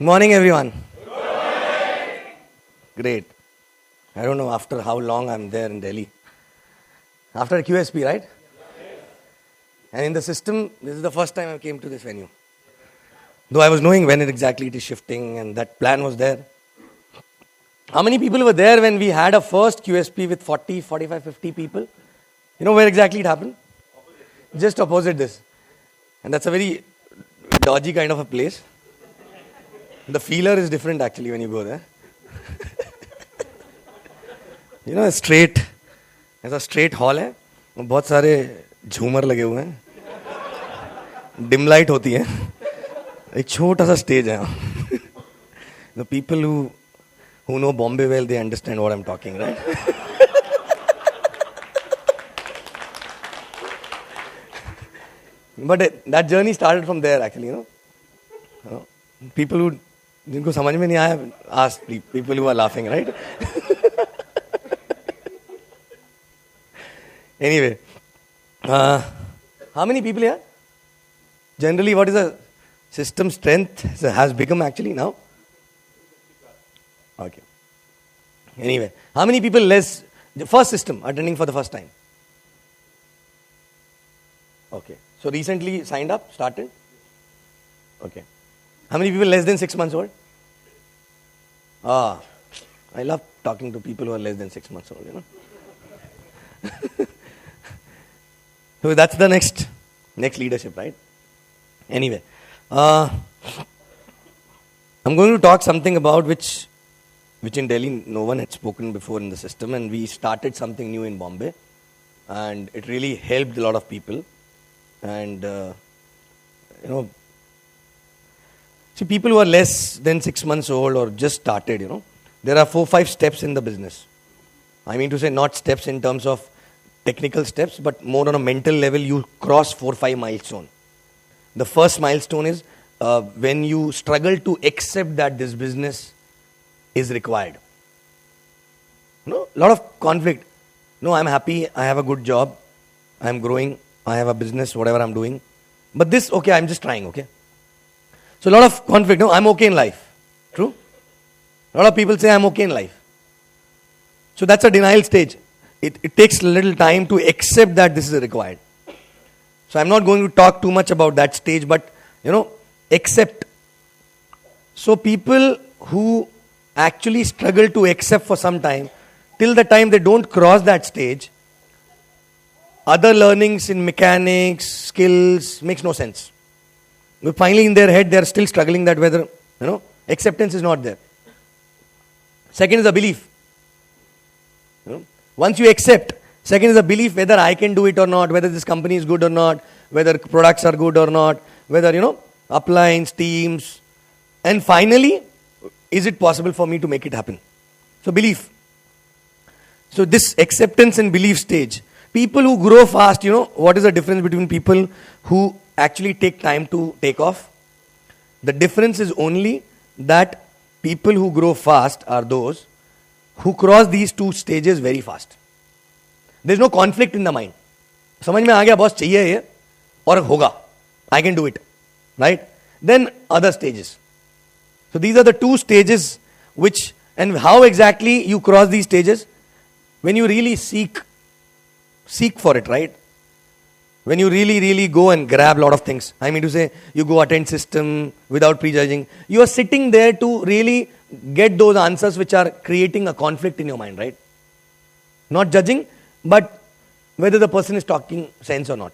Morning, everyone. Great. I don't know after how long I'm there in Delhi. After QSP, right? And in the system, this is the first time I came to this venue. Though I was knowing when exactly it is shifting and that plan was there. How many people were there when we had a first QSP with 40, 45, 50 people? You know where exactly it happened? Just opposite this. And that's a very dodgy kind of a place. The feeler is different actually when you go there. You know, straight, ऐसा straight hall है, बहुत सारे झूमर लगे हुए हैं, dim light होती है, एक छोटा सा stage है. The people who know Bombay well, they understand what I'm talking, right? But that journey started from there actually, you know. People who जिनको समझ में नहीं आया, ask people who are laughing, right? Anyway, how many people here? Generally, what is the system strength has become actually now? Okay. Anyway, how many people less, the first system attending for the first time? Okay. So recently signed up, started? Okay. How many people less than 6 months old? I love talking to people who are less than 6 months old, you know. So that's the next leadership, right? Anyway, I'm going to talk something about which in Delhi no one had spoken before in the system, and we started something new in Bombay, and it really helped a lot of people. And you know, see, people who are less than 6 months old or just started, you know, there are 4-5 steps in the business. I mean to say, not steps in terms of technical steps, but more on a mental level, you cross 4-5 milestones. The first milestone is when you struggle to accept that this business is required. You know, a lot of conflict. No, I'm happy, I have a good job, I'm growing, I have a business, whatever I'm doing. But this, okay, I'm just trying, okay? So a lot of conflict. No, I'm okay in life. True? A lot of people say I'm okay in life. So that's a denial stage. It takes a little time to accept that this is required. So I'm not going to talk too much about that stage, but, you know, accept. So people who actually struggle to accept for some time, till the time they don't cross that stage, other learnings in mechanics, skills, makes no sense. But finally in their head, they are still struggling that whether, you know, acceptance is not there. Second is a belief. You know, once you accept, second is a belief whether I can do it or not, whether this company is good or not, whether products are good or not, whether, you know, uplines, teams. And finally, is it possible for me to make it happen? So belief. So this acceptance and belief stage. People who grow fast, you know, what is the difference between people who actually take time to take off? The difference is only that people who grow fast are those who cross these two stages very fast. There is no conflict in the mind. समझ में आ गया boss चाहिए ये और होगा. I can do it. Right? Then other stages. So these are the two stages which, and how exactly you cross these stages? When you really seek for it, right? When you really go and grab a lot of things. I mean to say, you go attend system without prejudging. You are sitting there to really get those answers which are creating a conflict in your mind, right? Not judging, but whether the person is talking sense or not.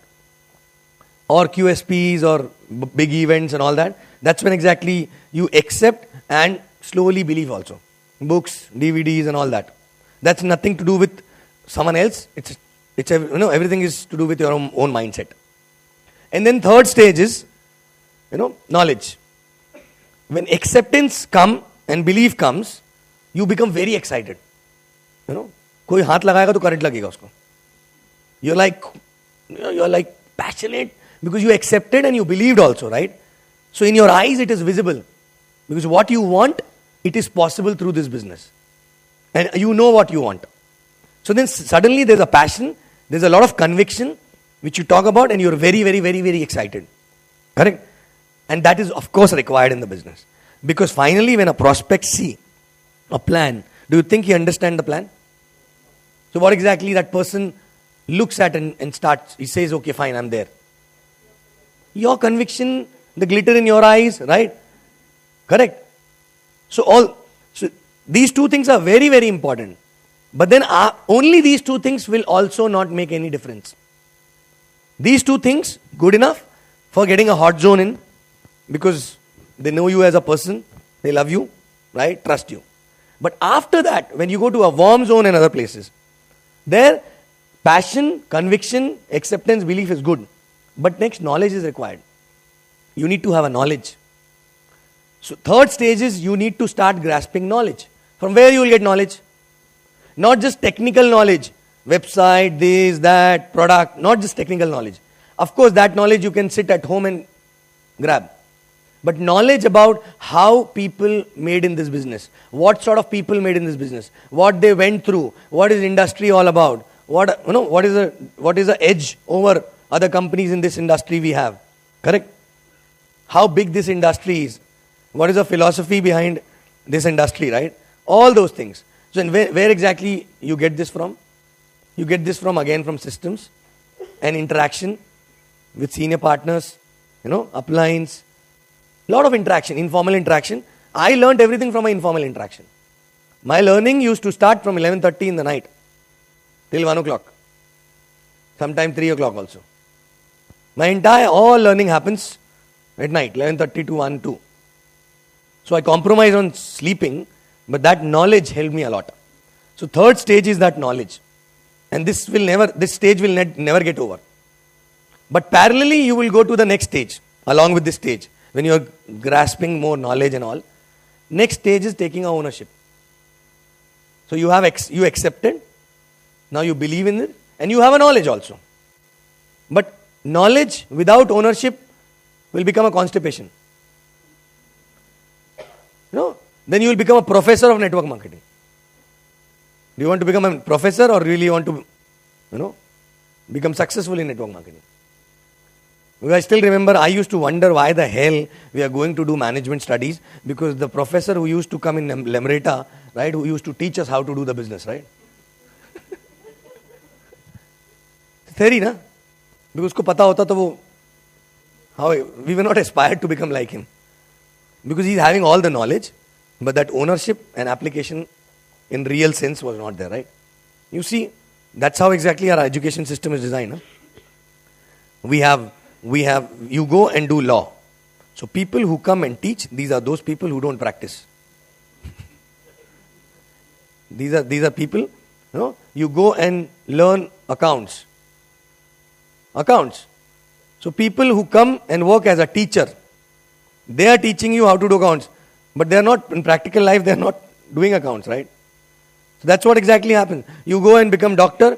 Or QSPs or big events and all that. That's when exactly you accept and slowly believe also. Books, DVDs and all that. That's nothing to do with someone else. It's you know, everything is to do with your own mindset. And then third stage is, you know, knowledge. When acceptance comes and belief comes, you become very excited. You know, कोई हाथ लगाएगा तो current लगेगा उसको. You're like passionate because you accepted and you believed also, right? So in your eyes it is visible because what you want, it is possible through this business. And you know what you want. So then suddenly there's a passion, there's a lot of conviction which you talk about and you're very, very, very, very excited. Correct? And that is of course required in the business. Because finally when a prospect see a plan, do you think he understands the plan? So what exactly that person looks at and starts, he says, okay, fine, I'm there. Your conviction, the glitter in your eyes, right? Correct. So these two things are very, very important. But then only these two things will also not make any difference. These two things, good enough for getting a hot zone in, because they know you as a person, they love you, right? Trust you. But after that, when you go to a warm zone and other places, there passion, conviction, acceptance, belief is good. But next, knowledge is required. You need to have a knowledge. So third stage is you need to start grasping knowledge. From where you will get knowledge? Not just technical knowledge, website, this, that, product, not just technical knowledge. Of course, that knowledge you can sit at home and grab. But knowledge about how people made in this business, what sort of people made in this business, what they went through, what is industry all about, what is the edge over other companies in this industry we have, correct? How big this industry is, what is the philosophy behind this industry, right? All those things. So where exactly you get this from? You get this from, again, from systems and interaction with senior partners, uplines, lot of interaction, informal interaction. I learned everything from my informal interaction. My learning used to start from 11:30 in the night till 1 o'clock, sometimes 3 o'clock also. My entire all learning happens at night, 11:30 to 1, 2. So I compromise on sleeping, but that knowledge helped me a lot. So third stage is that knowledge. And this stage will never get over. But parallelly, you will go to the next stage, along with this stage, when you are grasping more knowledge and all. Next stage is taking ownership. So you accepted, now you believe in it, and you have a knowledge also. But knowledge without ownership will become a constipation. Then you will become a professor of network marketing. Do you want to become a professor, or really want to, become successful in network marketing? Because I still remember I used to wonder why the hell we are going to do management studies, because the professor who used to come in Lemreta, right, who used to teach us how to do the business, right? Theory, na? Because usko pata hota to we were not aspired to become like him. Because he's having all the knowledge, but that ownership and application in real sense was not there, right? You see, that's how exactly our education system is designed. Huh? You go and do law. So people who come and teach, these are those people who don't practice. These are people, you go and learn accounts. So people who come and work as a teacher, they are teaching you how to do accounts, but they are not, in practical life, they are not doing accounts, right? So that's what exactly happens. You go and become doctor,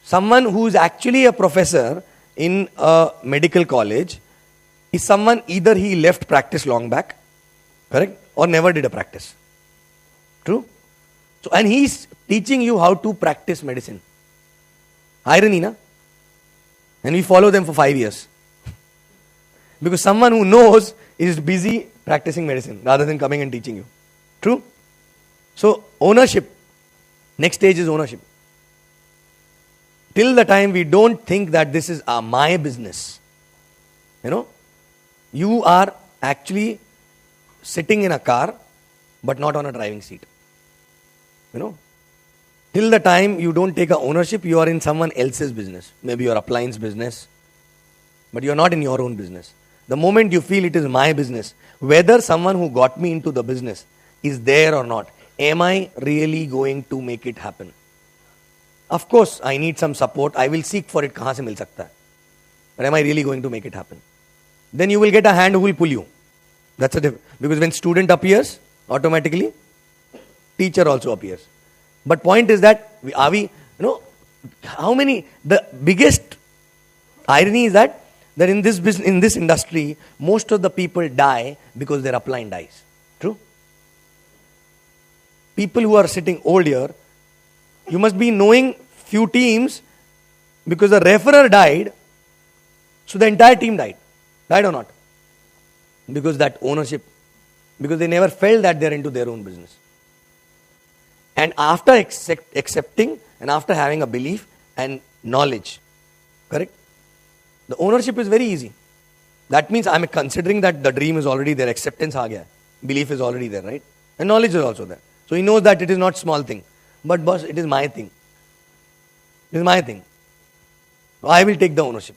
someone who is actually a professor in a medical college is someone, either he left practice long back, correct, or never did a practice. True? So, and he's teaching you how to practice medicine. Irony, na? And we follow them for 5 years. Because someone who knows is busy practicing medicine rather than coming and teaching you. True? So, ownership. Next stage is ownership. Till the time we don't think that this is my business, you are actually sitting in a car but not on a driving seat. Till the time you don't take a ownership, you are in someone else's business. Maybe your appliance business, but you are not in your own business. The moment you feel it is my business, whether someone who got me into the business is there or not, am I really going to make it happen? Of course, I need some support. I will seek for it. Kahan se mil sakta hai? But am I really going to make it happen? Then you will get a hand who will pull you. That's a difference. Because when student appears, automatically, teacher also appears. But point is that, the biggest irony is that in this business, in this industry, most of the people die because their upline dies. True? People who are sitting old here, you must be knowing few teams because the referrer died, so the entire team died. Died or not? Because that ownership because they never felt that they're into their own business. And after accepting and after having a belief and knowledge, correct? The ownership is very easy. That means I'm considering that the dream is already there, acceptance aa gaya, belief is already there, right? And knowledge is also there. So he knows that it is not small thing. But boss, it is my thing. It is my thing. So I will take the ownership.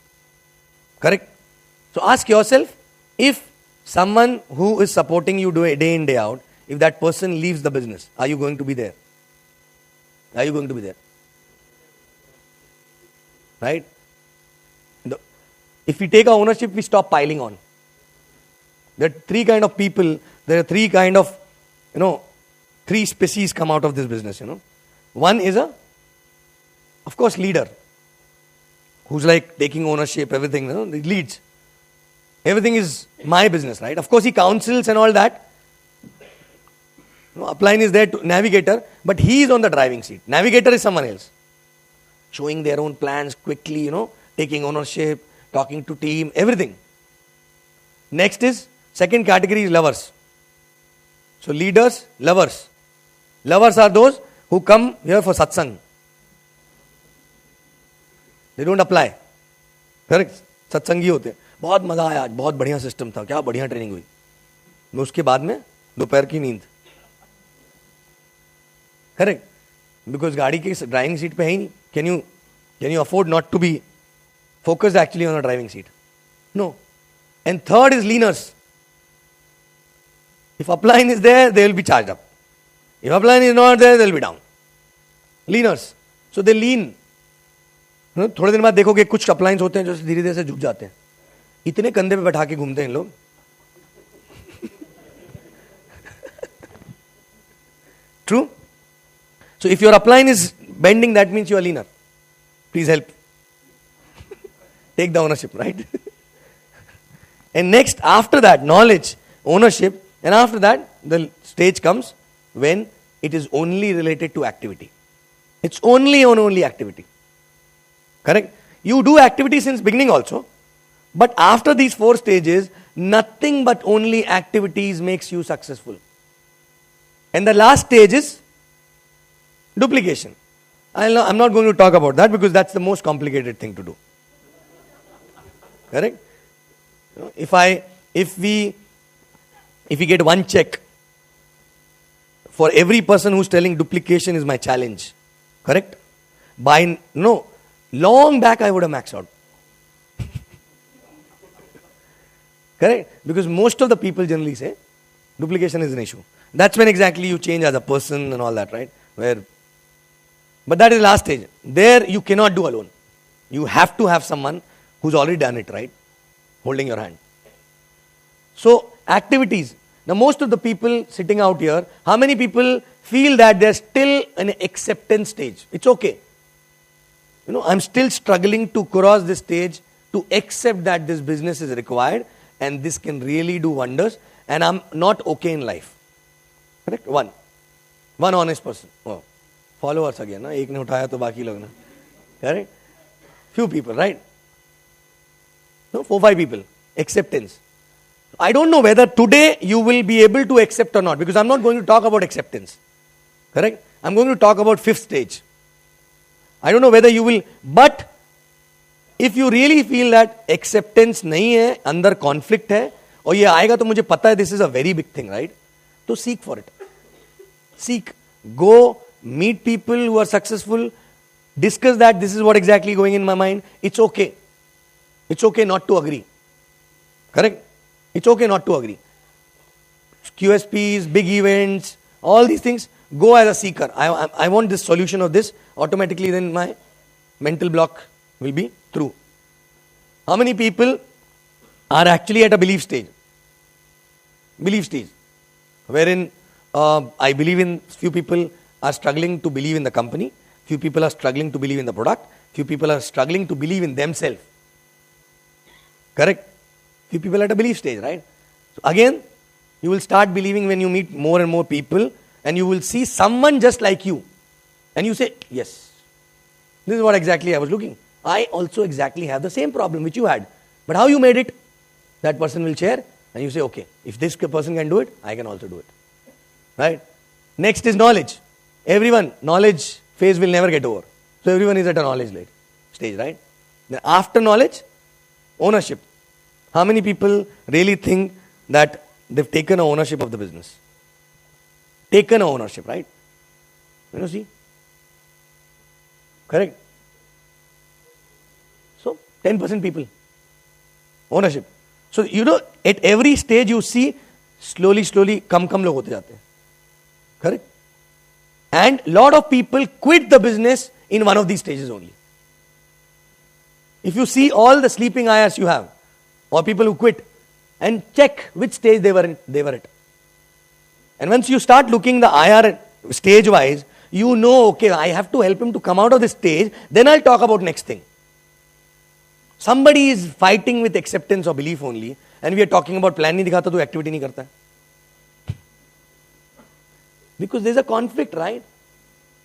Correct? So ask yourself, if someone who is supporting you day in, day out, if that person leaves the business, are you going to be there? Are you going to be there? Right? If we take our ownership, we stop piling on. There are three kind of people, there are three kind of, three species come out of this business, One is of course, leader, who's like taking ownership, everything, he leads. Everything is my business, right? Of course, he counsels and all that. Upline is there to navigator, but he is on the driving seat. Navigator is someone else. Showing their own plans quickly, taking ownership, talking to team, everything. Next is, second category is lovers. So leaders, lovers. Lovers are those who come here for satsang. They don't apply. Correct? सत्संगी होते हैं. बहुत मजा आया आज, बहुत बढ़िया system था, क्या बढ़िया ट्रेनिंग हुई. मैं उसके बाद में दोपहर की नींद. करेक्ट? बिकॉज गाड़ी की ड्राइविंग सीट पे है ही नहीं. Can you afford not to be focused actually on a driving seat? No. And third is leaners. If upline is there, they will be charged up. If upline is not there, they will be down. Leaners. So they lean. थोड़े दिन बाद देखोगे कुछ अपलाइंस होते हैं जो धीरे धीरे से झुक जाते हैं. इतने कंधे पे बैठा के घूमते हैं लोग. True? So if your upline is bending, that means you are leaner. Please help. Take the ownership, right? And next, after that, knowledge, ownership, and after that, the stage comes when it is only related to activity. It's only activity. Correct? You do activity since beginning also, but after these 4 stages, nothing but only activities makes you successful. And the last stage is duplication. I'm not going to talk about that because that's the most complicated thing to do. Correct? If we get one check for every person who's telling duplication is my challenge, correct? Long back I would have maxed out. Correct? Because most of the people generally say duplication is an issue. That's when exactly you change as a person and all that, right? But that is last stage. There you cannot do alone. You have to have someone who's already done it, right? Holding your hand. So, activities. Now, most of the people sitting out here, how many people feel that they're still in an acceptance stage? It's okay. I'm still struggling to cross this stage to accept that this business is required and this can really do wonders and I'm not okay in life. Correct? One honest person. Oh, followers again. Na? Ek ne uthaya to baki log na. Correct? Few people, right? 4-5 people. Acceptance. I don't know whether today you will be able to accept or not because I'm not going to talk about acceptance. Correct? I'm going to talk about 5th stage. I don't know whether you will, but if you really feel that acceptance nahi hai, andar conflict hai, और ये आएगा तो मुझे पता है this is a very big thing, right? तो seek for it. Seek. Go, meet people who are successful, discuss that this is what exactly going in my mind. It's okay. It's okay not to agree. Correct? It's okay not to agree. QSPs, big events, all these things, go as a seeker. I want this solution of this. Automatically then my mental block will be through. How many people are actually at a belief stage? Belief stage. Wherein I believe in few people are struggling to believe in the company. Few people are struggling to believe in the product. Few people are struggling to believe in themselves. Correct? Few people at a belief stage, right? So again, you will start believing when you meet more and more people and you will see someone just like you. And you say, yes, this is what exactly I was looking. I also exactly have the same problem which you had. But how you made it? That person will share And you say, okay, if this person can do it, I can also do it. Right? Next is knowledge. Everyone, knowledge phase will never get over. So everyone is at a knowledge stage, right? Then after knowledge, ownership. How many people really think that they've taken ownership of the business? Taken ownership, right? You see? Correct? So, 10% people. Ownership. So, at every stage you see, slowly, kam log hote jate hain. Correct? And lot of people quit the business in one of these stages only. If you see all the sleeping IRs you have, or people who quit, and check which stage they were at. And once you start looking the IR stage wise, you know, okay, I have to help him to come out of this stage, then I'll talk about next thing. Somebody is fighting with acceptance or belief only, and we are talking about plan nahi dikhata to activity nahi karta. Because there's a conflict, right?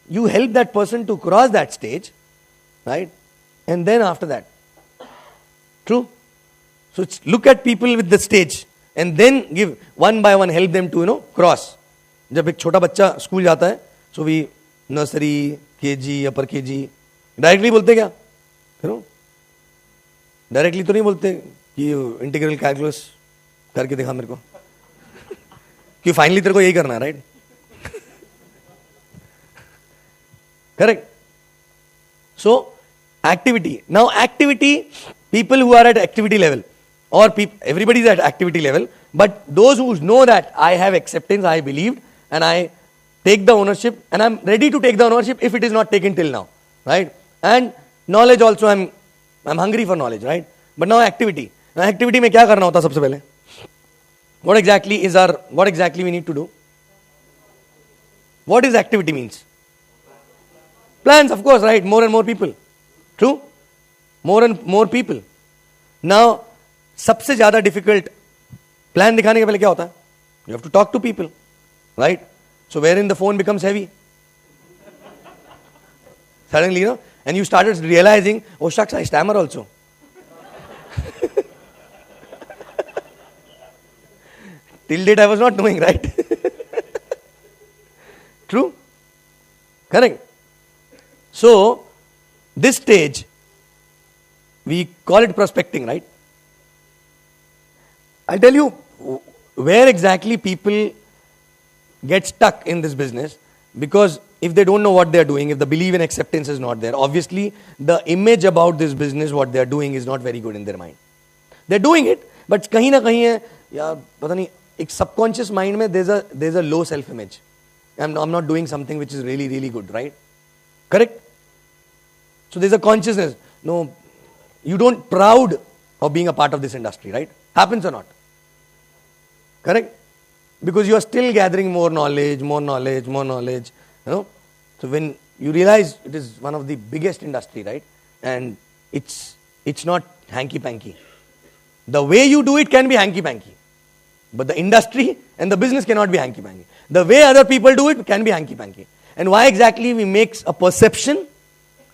You help that person to cross that stage, right? And then after that. True? So look at people with the stage and then give one by one, help them to, cross. जब एक छोटा बच्चा school जाता है, so we nursery, KG, upper KG, directly बोलते क्या? Directly तो नहीं बोलते कि इंटीग्रल कैलकुलस करके दिखा मेरे को, कि फाइनली तेरे को यही करना है, right? Correct? So, activity. Now, activity, people who are at activity level, or everybody is at activity level, but those who know that I have acceptance, I believed, and I take the ownership, and I'm ready to take the ownership if it is not taken till now, right? And knowledge also, I'm hungry for knowledge, right? But now activity. Now activity में क्या करना होता सबसे पहले? What exactly we need to do? What is activity means? Plans, of course, right? More and more people. True? More and more people. Now, सबसे ज़्यादा difficult plan दिखाने के पहले क्या होता है? You have to talk to people, right? So wherein the phone becomes heavy. Suddenly, and you started realizing, oh shucks, I stammer also. Till date I was not knowing, right? True? Correct? So, this stage, we call it prospecting, right? I'll tell you where exactly people get stuck in this business, because if they don't know what they're doing, if the belief in acceptance is not there, obviously the image about this business, what they're doing is not very good in their mind. They're doing it, but kahin na kahin hai, yaar, pata nahi, ek subconscious mind mein there's a low self-image. I'm not doing something which is really, really good, right? Correct? So there's a consciousness. No, you don't proud of being a part of this industry, right? Happens or not? Correct? Because you are still gathering more knowledge. So when you realize it is one of the biggest industry, right? And it's not hanky-panky. The way you do it can be hanky-panky. But the industry and the business cannot be hanky-panky. The way other people do it can be hanky-panky. And why exactly we make a perception?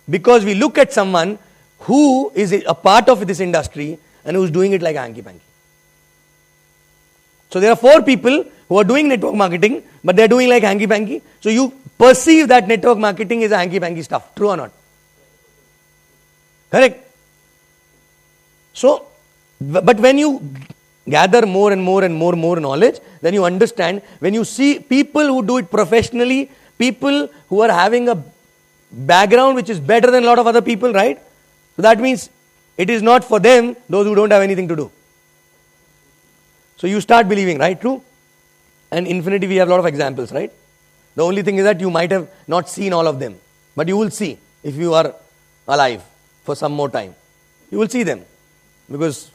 Because we look at someone who is a part of this industry and who is doing it like a hanky-panky. So there are 4 people who are doing network marketing, but they are doing like hanky-panky. So you perceive that network marketing is a hanky-panky stuff. True or not? Correct? So, but when you gather more and more knowledge, then you understand, when you see people who do it professionally, people who are having a background which is better than a lot of other people, right? So that means it is not for them, those who don't have anything to do. So you start believing, right? True? And Infinity, we have a lot of examples, right? The only thing is that you might have not seen all of them, but you will see if you are alive for some more time. You will see them, because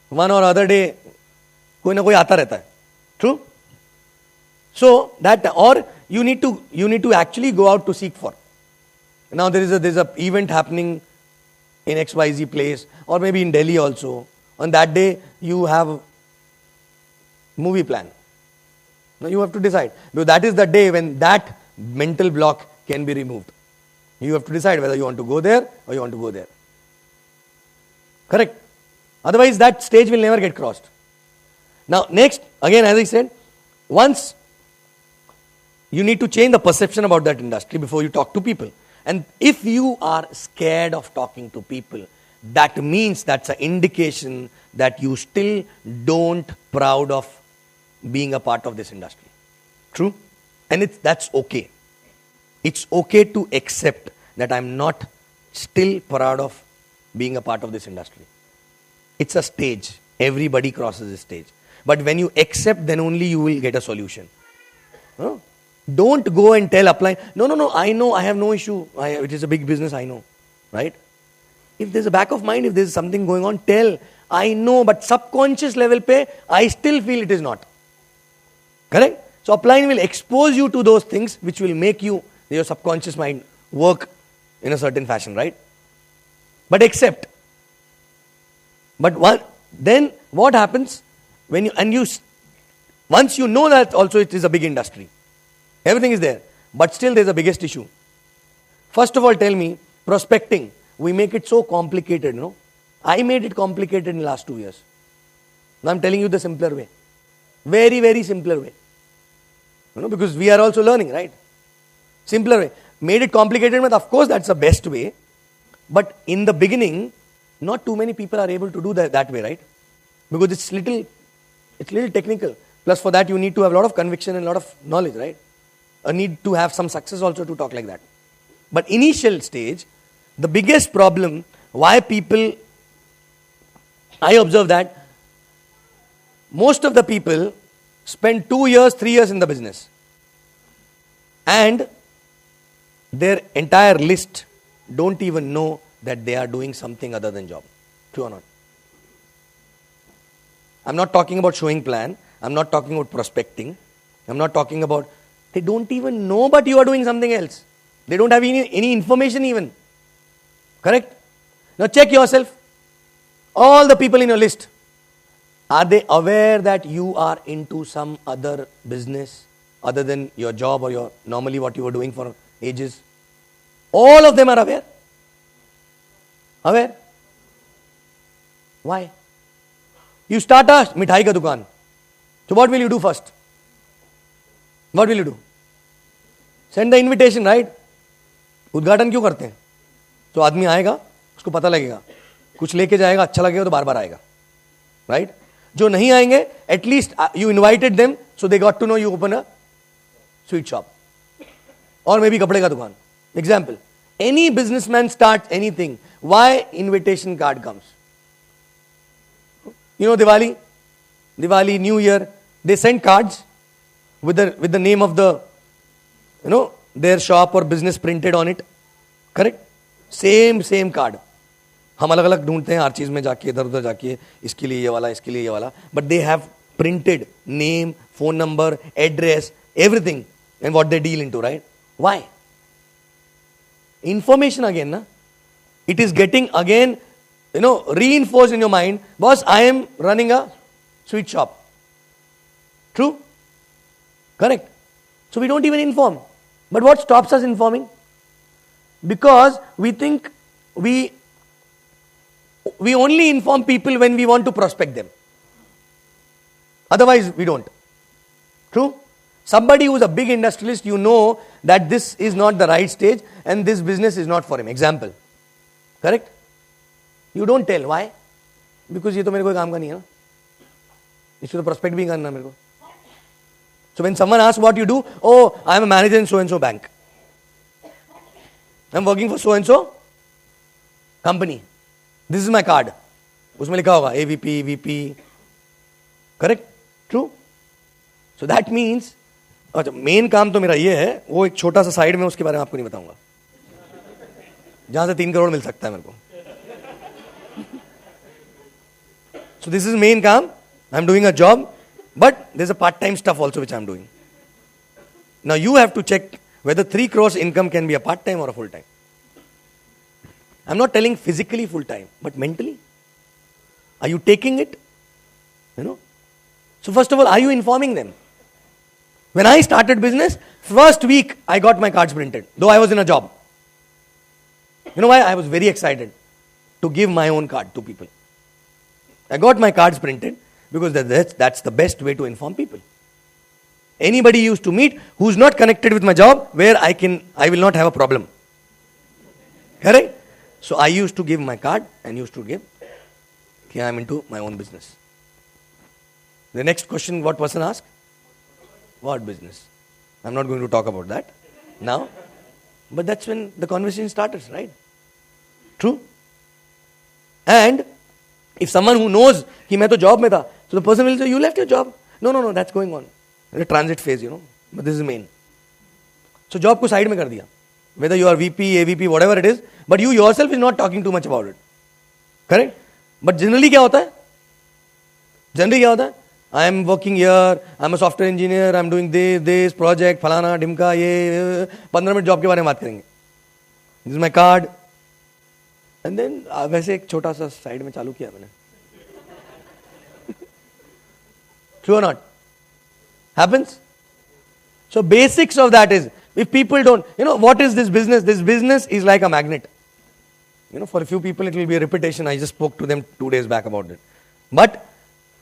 one or other day, कोई ना कोई आता रहता है. True? So that, or you need to actually go out to seek for. Now there's a event happening in XYZ place, or maybe in Delhi also. On that day, you have movie plan. Now you have to decide, because that is the day when that mental block can be removed. You have to decide whether you want to go there or you want to go there. Correct? Otherwise that stage will never get crossed. Now, next, again, as I said, once you need to change the perception about that industry before you talk to people. And if you are scared of talking to people, that means that's an indication that you still don't proud of being a part of this industry. True? And that's okay. It's okay to accept that I'm not still proud of being a part of this industry. It's a stage. Everybody crosses a stage. But when you accept, then only you will get a solution. Huh? Don't go and tell upline, no, I know, I have no issue. It is a big business, I know. Right? If there's a back of mind, if there's something going on, tell, I know, but subconscious level pe, I still feel it is not. Correct? So upline will expose you to those things which will make your subconscious mind work in a certain fashion, right? But accept. But then what happens when once you know that also it is a big industry, everything is there, but still there's a biggest issue. First of all, tell me, prospecting, we make it so complicated, no? I made it complicated in the last 2 years. Now I'm telling you the simpler way. Very, very simpler way. Because we are also learning, right? Simpler way. Made it complicated, but of course that's the best way. But in the beginning, not too many people are able to do that way, right? Because it's little technical. Plus for that you need to have a lot of conviction and a lot of knowledge, right? A need to have some success also to talk like that. But initial stage, the biggest problem, why people, I observe that most of the people spend 2 years, 3 years in the business. And their entire list don't even know that they are doing something other than job. True or not? I'm not talking about showing plan. I'm not talking about prospecting. I'm not talking about, they don't even know but you are doing something else. They don't have any information even. Correct? Now check yourself. All the people in your list, are they aware that you are into some other business other than your job or your normally what you were doing for ages? All of them are aware. Aware? Why? You start a mithai ka dukaan. So what will you do first? What will you do? Send the invitation, right? उद्घाटन क्यों करते हैं? तो आदमी आएगा, उसको पता लगेगा, कुछ लेके जाएगा, अच्छा लगेगा तो बार बार आएगा, right? जो नहीं आएंगे, at least you invited them, so they got to know you open a sweet shop, or maybe कपड़े का दुकान. Example: any businessman starts anything. Why invitation card comes? Diwali, New Year, they send cards with the name of the, their shop or business printed on it. Correct? Same card. हम अलग अलग ढूंढते हैं हर चीज में जाके इधर उधर जाके इसके लिए ये वाला but they have printed name, phone number, address, everything and what they deal into, right? Why? Information again, na? It is getting again, reinforced in your mind. Boss, I am running a sweet shop. True? Correct. So we don't even inform. But what stops us informing? Because we think we only inform people when we want to prospect them. Otherwise, we don't. True? Somebody who is a big industrialist, you know that this is not the right stage and this business is not for him. Example. Correct? You don't tell. Why? Because ये तो मेरे को काम का नहीं है ना. इसको तो prospect भी करना मेरे को. So when someone asks what you do, oh, I am a manager in so and so bank. I am working for so and so company. This is my card. उसमें लिखा होगा AVP, VP. Correct? True? So that means, अच्छा main काम तो मेरा ये है, वो एक छोटा सा साइड में उसके बारे में आपको नहीं बताऊंगा, जहां से 3 करोड़ मिल सकता है मेरे को. So this is main काम. I'm doing a job, but there's a part-time stuff also which I'm doing. Now you have to check whether 3 crores income can be a part-time or a full-time. I'm not telling physically full-time, but mentally. Are you taking it? So first of all, are you informing them? When I started business, first week I got my cards printed, though I was in a job. You know why? I was very excited to give my own card to people. I got my cards printed. Because that's the best way to inform people. Anybody you used to meet who's not connected with my job, where I will not have a problem. Correct? So I used to give my card and used to give, okay, I'm into my own business. The next question what person asked? What business? I'm not going to talk about that now. But that's when the conversation started, right? True? And if someone who knows कि मैं तो job में था, so the person will say, you left your job. No, that's going on. The transit phase, but this is main. So job को side में कर दिया. Whether you are VP, AVP, whatever it is, but you yourself is not talking too much about it. Correct? But generally क्या होता है? Generally क्या होता है? I am working here, I am a software engineer, I am doing this project, फलाना, ढिमका, ये 15 minute job के बारे में बात करेंगे. This is my card. And then वैसे एक छोटा सा साइड में चालू किया मैंने. True or not? Happens? So basics of that is, if people don't, what is this business? This business is like a magnet. For a few people it will be a repetition. I just spoke to them 2 days back about it. But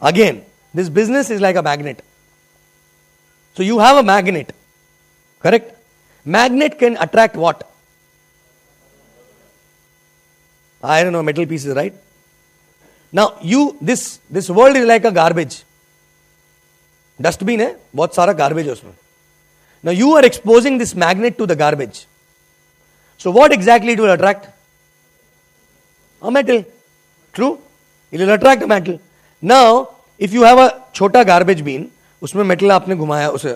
again, this business is like a magnet. So you have a magnet. Correct? Magnet can attract what? I don't know, metal pieces, right? Now this world is like a garbage. Dustbin है, बहुत सारा garbage है उसमें. Now you are exposing this magnet to the garbage. So what exactly it will attract? A metal. True? It will attract a metal. Now, if you have a छोटा garbage bin, उसमें metal आपने घुमाया, उसे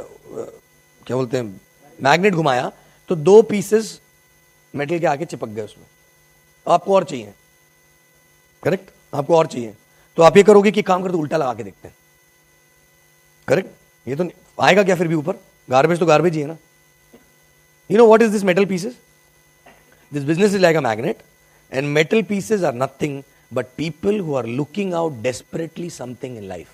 क्या बोलते हैं, magnet घुमाया, तो 2 pieces metal के आके चिपक गए उसमें. आपको और चाहिए. करेक्ट? आपको और चाहिए. तो आप ये करोगे कि काम करते उल्टा लगा के देखते हैं. करेक्ट? ये तो आएगा क्या फिर भी ऊपर? गार्बेज तो गार्बेज ही है ना. You know what is this metal pieces? This business is like a magnet, and metal pieces are nothing but people who are looking out desperately something in life.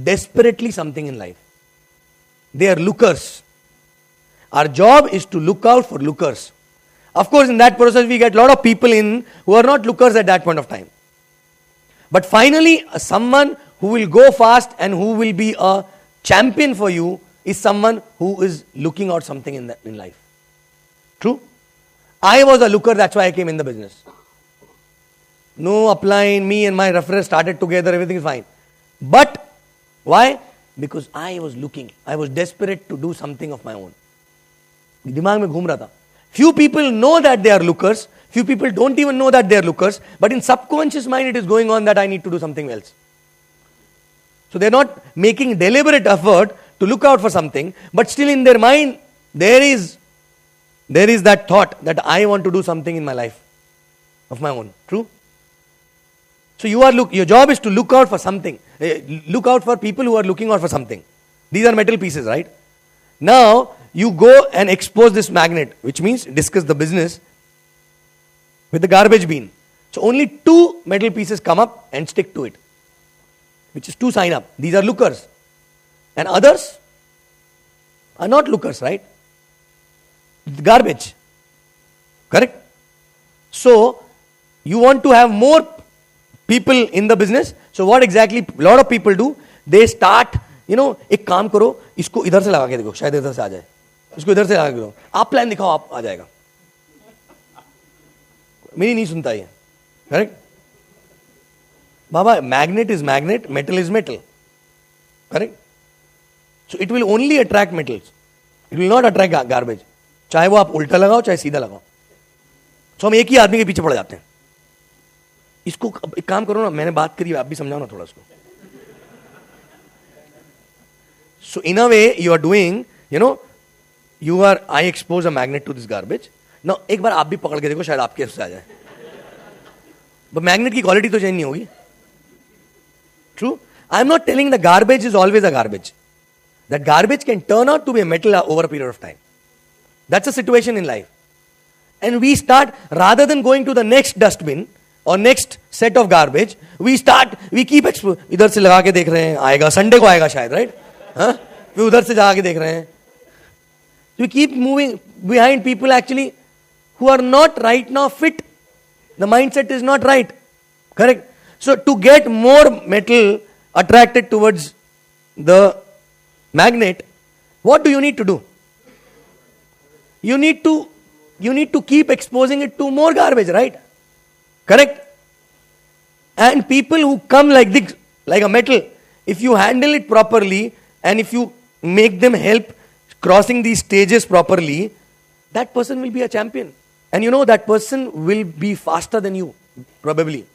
Desperately something in life. They are lookers. Our job is to look out for lookers. Of course, in that process, we get a lot of people in who are not lookers at that point of time. But finally, someone who will go fast and who will be a champion for you is someone who is looking out something in life. True? I was a looker, that's why I came in the business. No applying, me and my referee started together, everything is fine. But why? Because I was looking. I was desperate to do something of my own. दिमाग में घूम रहा था. Few people know that they are lookers. Few people don't even know that they are lookers. But in subconscious mind, it is going on that I need to do something else. So they are not making deliberate effort to look out for something. But still in their mind, there is that thought that I want to do something in my life of my own. True? So your job is to look out for something. Look out for people who are looking out for something. These are metal pieces, right? Now, you go and expose this magnet, which means discuss the business with the garbage bin. So only 2 metal pieces come up and stick to it, which is 2 sign up. These are lookers. And others are not lookers, right? Garbage. Correct? So, you want to have more people in the business. So what exactly a lot of people do? They start, एक काम करो, इसको इधर से लगा के देखो, शायद इधर से आ जाए. इसको इधर से लगा के दो. आप प्लान दिखाओ, आप आ जाएगा. मेरी नहीं सुनता ये. Correct? Baba, magnet is magnet, metal is metal. Correct? So it will only attract metals. It will not attract garbage. चाहे वो आप उल्टा लगाओ, चाहे सीधा लगाओ. तो हम एक ही आदमी के पीछे पड़ जाते हैं. इसको एक काम करो ना, मैंने बात करी, आप भी समझाओ ना थोड़ा इसको. So in a way, you are doing, I expose a magnet to this garbage. Now, एक बार आप भी पकड़ के देखो, शायद आपके से आ जाए. But magnet की quality तो चेंज नहीं होगी. True? I am not telling the garbage is always a garbage. That garbage can turn out to be a metal over a period of time. That's a situation in life. And we start, rather than going to the next dustbin or next set of garbage, we keep इधर से लगा के देख रहे हैं, आएगा, Sunday को आएगा शायद, right? हाँ? फिर उधर से जाके देख रहे हैं. We keep moving behind people actually who are not right now fit. The mindset is not right. Correct? So to get more metal attracted towards the magnet, what do you need to do? You need to keep exposing it to more garbage, right? Correct? And people who come like this, like a metal, if you handle it properly and if you make them help crossing these stages properly, that person will be a champion. And you know, that person will be faster than you, probably.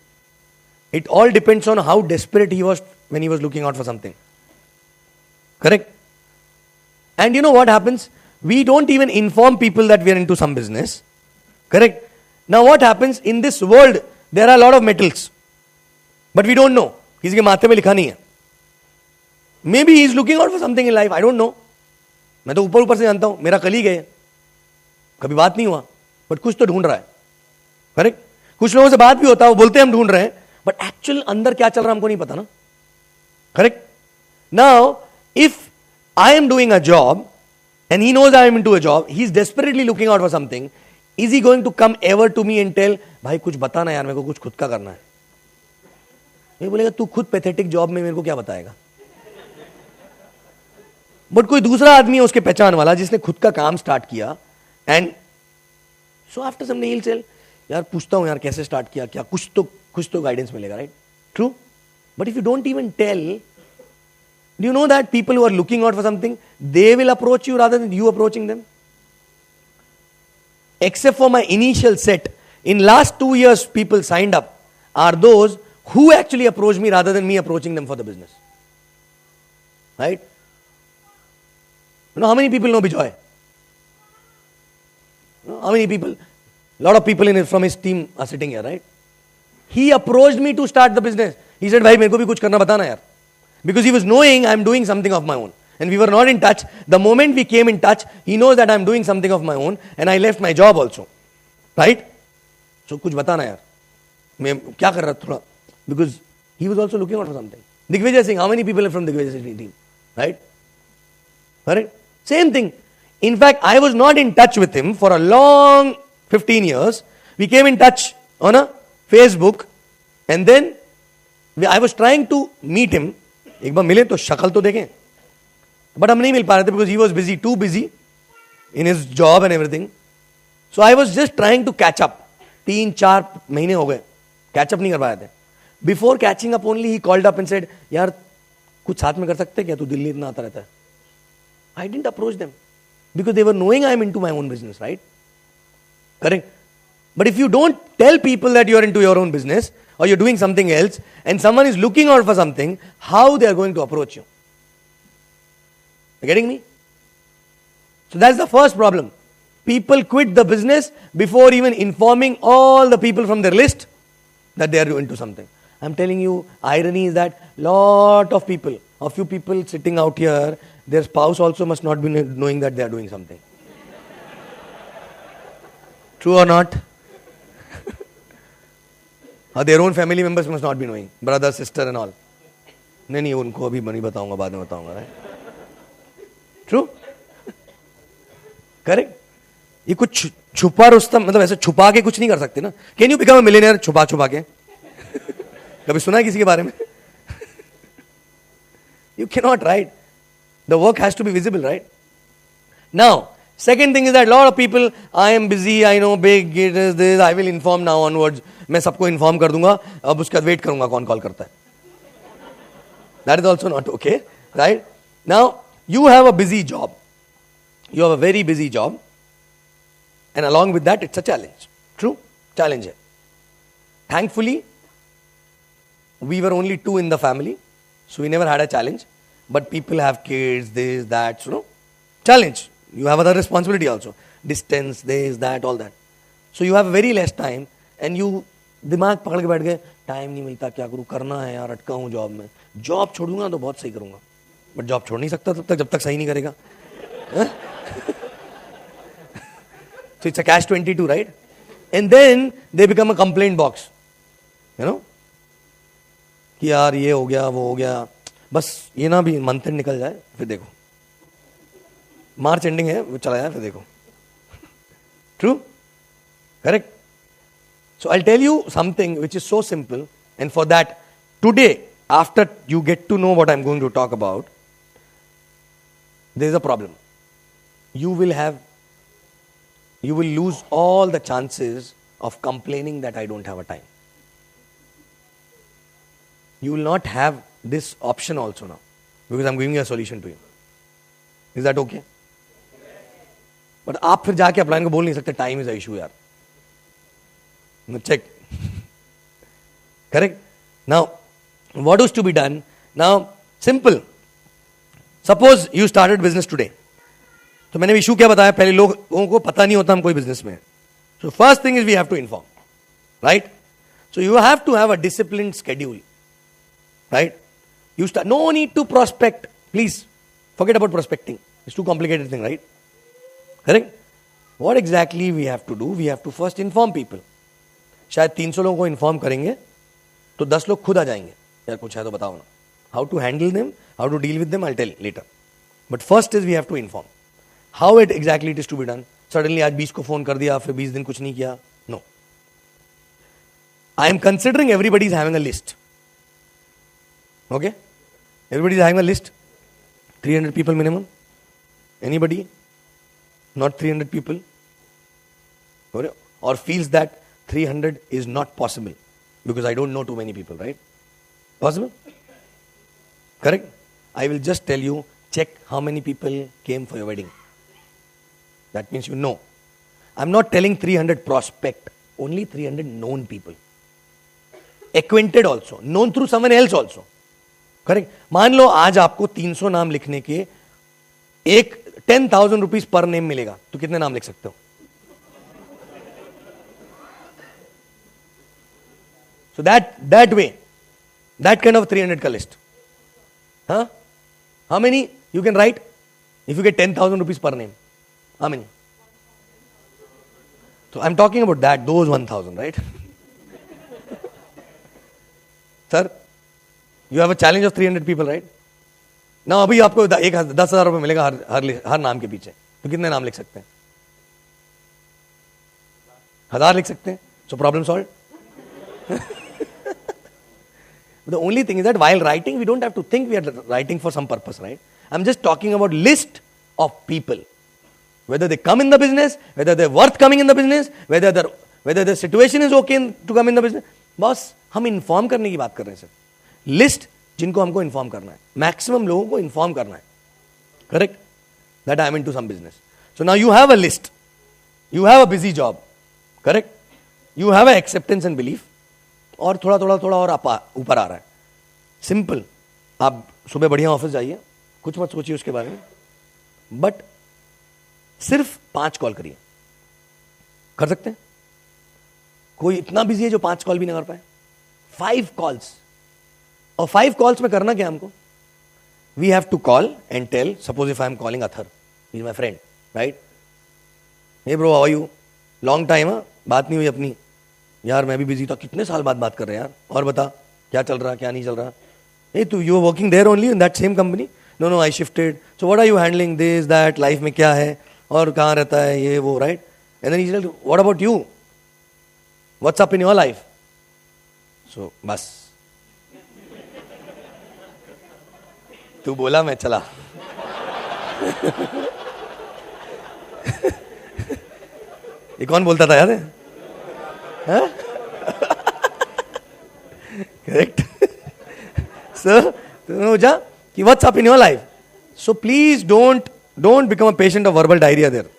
It all depends on how desperate he was when he was looking out for something. Correct? And you know what happens? We don't even inform people that we are into some business. Correct? Now what happens in this world, there are a lot of metals. But we don't know. किसी के माथे में लिखा नहीं है. Maybe he is looking out for something in life. I don't know. मैं तो ऊपर ऊपर से जानता हूं. मेरा कलीग है. कभी बात नहीं हुआ. बट कुछ तो ढूंढ रहा है. करेक्ट? कुछ लोगों से बात भी होता है, वो बोलते हैं हम ढूंढ रहे हैं, बट एक्चुअल अंदर क्या चल रहा है हमको नहीं पता ना. Correct? Now if I am doing a job and he knows I am into a job, he is desperately looking out for something, is he going to come ever to me and tell, भाई कुछ बता ना यार, मेरे को कुछ खुद का करना है? ये बोलेगा तू खुद पैथेटिक जॉब में मेरे को क्या बताएगा? बट कोई दूसरा आदमी है उसके पहचान वाला जिसने खुद का काम स्टार्ट किया, and so after some day he will tell, यार पूछता हूं यार कैसे स्टार्ट किया, क्या कुछ तो गाइडेंस मिलेगा, right? True. But if you don't even tell, do you know that people who are looking out for something, they will approach you rather than you approaching them? Except for my initial set, in last 2 years people signed up are those who actually approach me rather than me approaching them for the business. Right? You know how many people know Bijoy? You know how many people? A lot of people from his team are sitting here, right? He approached me to start the business. He said, भाई मेरे को भी कुछ करना बताना यार. Because he was knowing I am doing something of my own. And we were not in touch. The moment we came in touch, he knows that I am doing something of my own. And I left my job also. Right? So कुछ बताना यार. मैं क्या कर रहा थोड़ा. Because he was also looking out for something. Digvijay Singh, how many people are from Digvijay Singh team? Right? Alright? Same thing. In fact, I was not in touch with him for a long 15 years. We came in touch on a Facebook. And then I was trying to meet him. एक बार मिले तो शक्ल तो देखें, but हम नहीं मिल पा रहे थे because he was busy, too busy in his job and everything. So I was just trying to catch up. 3-4 महीने हो गए, कैच अप नहीं कर पाए थे. Before catching up only he called up and said, यार कुछ साथ में कर सकते क्या, तू दिल्ली इतना आता रहता है. I didn't approach them because they were knowing I am into my own business, right? Correct. But if you don't tell people that you are into your own business or you're doing something else and someone is looking out for something, how they are going to approach you? You getting me? So that's the first problem. People quit the business before even informing all the people from their list that they are into something. I'm telling you, irony is that lot of people, a few people sitting out here, their spouse also must not be knowing that they are doing something. True or not? Their own family members must not be knowing, brother, sister and all. नहीं उनको अभी नहीं बताऊंगा, बाद में बताऊंगा, right? True? Correct? ये कुछ छुपा रुस्तम, मतलब ऐसे छुपा के कुछ नहीं कर सकते ना. Can you become a millionaire छुपा के? कभी सुना है किसी के बारे में? You cannot, right? The work has to be visible, right? Now, second thing is that a lot of people, I am busy, I know big, it is this, I will inform now onwards. मैं सबको inform कर दूंगा, अब उसका wait करूंगा कौन call करता है. That is also not okay, right? Now, you have a busy job. You have a very busy job. And along with that, it's a challenge. True? Challenge है. Thankfully, we were only 2 in the family. So we never had a challenge. But people have kids, this, that, you know. Challenge. You have other responsibility also. Distance, this, that, all that. So you have very less time. And you दिमाग पकड़ के बैठ गए, time नहीं मिलता, क्या करूं, करना है यार, अटका हूं जॉब में. जॉब छोड़ूंगा तो बहुत सही करूंगा, बट जॉब छोड़ नहीं सकता तब तक जब तक सही नहीं करेगा. So it's a catch-22, right? And then they become a complaint box. You know? कि यार ये हो गया, वो हो गया, बस ये ना भी मंथ एंड निकल जाए, फिर देखो मार्च एंडिंग है, वो चला जाए, फिर देखो. True? Correct? So I'll tell you something which is so simple. And for that, today, after you get to know what I'm going to talk about, there's a problem. You will lose all the chances of complaining that I don't have a time. You will not have this option also now, because I'm giving you a solution to you. Is that okay? But आप फिर जाके upline को बोल नहीं सकते time is a issue यार. Check. Correct? Now, what is to be done? Now, simple. Suppose you started business today. तो मैंने इशू क्या बताया, पहले लोगों को पता नहीं होता हम कोई बिजनेस में. So first thing is we have to inform. Right? So you have to have a disciplined schedule. Right? You start. No need to prospect. Please forget about prospecting. It's too complicated thing, right? Correct? What exactly we have to do? We have to first inform people. शायद 300 लोगों को inform करेंगे तो 10 लोग खुद आ जाएंगे, यार कुछ है तो बताओ ना. How to handle them, how to deal with them, I tell later. But first is we have to inform. How it exactly it is to be done. Suddenly आज 20 को फोन कर दिया, फिर 20 दिन कुछ नहीं किया. No. I am considering everybody is having a list. Okay, everybody is having a list. 300 people minimum. Anybody? Not 300 people? Or feels that 300 is not possible because I don't know too many people, right? Possible? Correct? I will just tell you, check how many people came for your wedding. That means you know. I'm not telling 300 prospect, only 300 known people. Acquainted also, known through someone else also. Correct. मान लो आज आपको 300 नाम लिखने के एक 10,000 rupees per name मिलेगा, तो कितने नाम लिख सकते हो? So that way, that kind of 300 का list. Huh? How many you can write if you get 10,000 rupees per name? How many? So I'm talking about that, those 1,000, right? Sir, you have a challenge of 300 people, right? Now अभी आपको 10,000 रुपये मिलेगा हर नाम के पीछे, तो कितने नाम लिख सकते हैं? 1,000 लिख सकते हैं. So problem solved. The only thing is that while writing, we don't have to think we are writing for some purpose, right? I'm just talking about list of people. Whether they come in the business, whether they're worth coming in the business, whether the situation is okay to come in the business. बस हम inform करने की बात कर रहे हैं sir. List जिनको हमको इन्फॉर्म करना है, मैक्सिमम लोगों को इन्फॉर्म करना है. Correct? That I am into some business. So now you have a list, you have a busy job. Correct? You have a acceptance and belief, और थोड़ा और ऊपर आ रहा है. सिंपल. आप सुबह बढ़िया ऑफिस जाइए, कुछ मत सोचिए उसके बारे में, बट सिर्फ 5 कॉल करिए. कर सकते हैं? कोई इतना बिजी है जो 5 कॉल भी ना कर पाए? 5 कॉल्स. और 5 कॉल्स में करना क्या हमको? We have to call and tell. Suppose if I am calling other, he is my friend, right? Hey bro, how are you? Long time, बात नहीं हुई अपनी. यार मैं भी बिजी था. कितने साल बाद बात कर रहे हैं यार, और बता क्या चल रहा क्या नहीं चल रहा. हे तू, you are working there only in that same company? No I shifted. So what are you handling this that, life में क्या है और कहाँ रहता है ये वो, right? And then he said what about you, what's up in your life? So बस तू बोला मैं चला. ये कौन बोलता था याद है? करेक्ट. सर तुमने पूछा कि what's up in your life. So please don't become a patient of verbal diarrhoea there.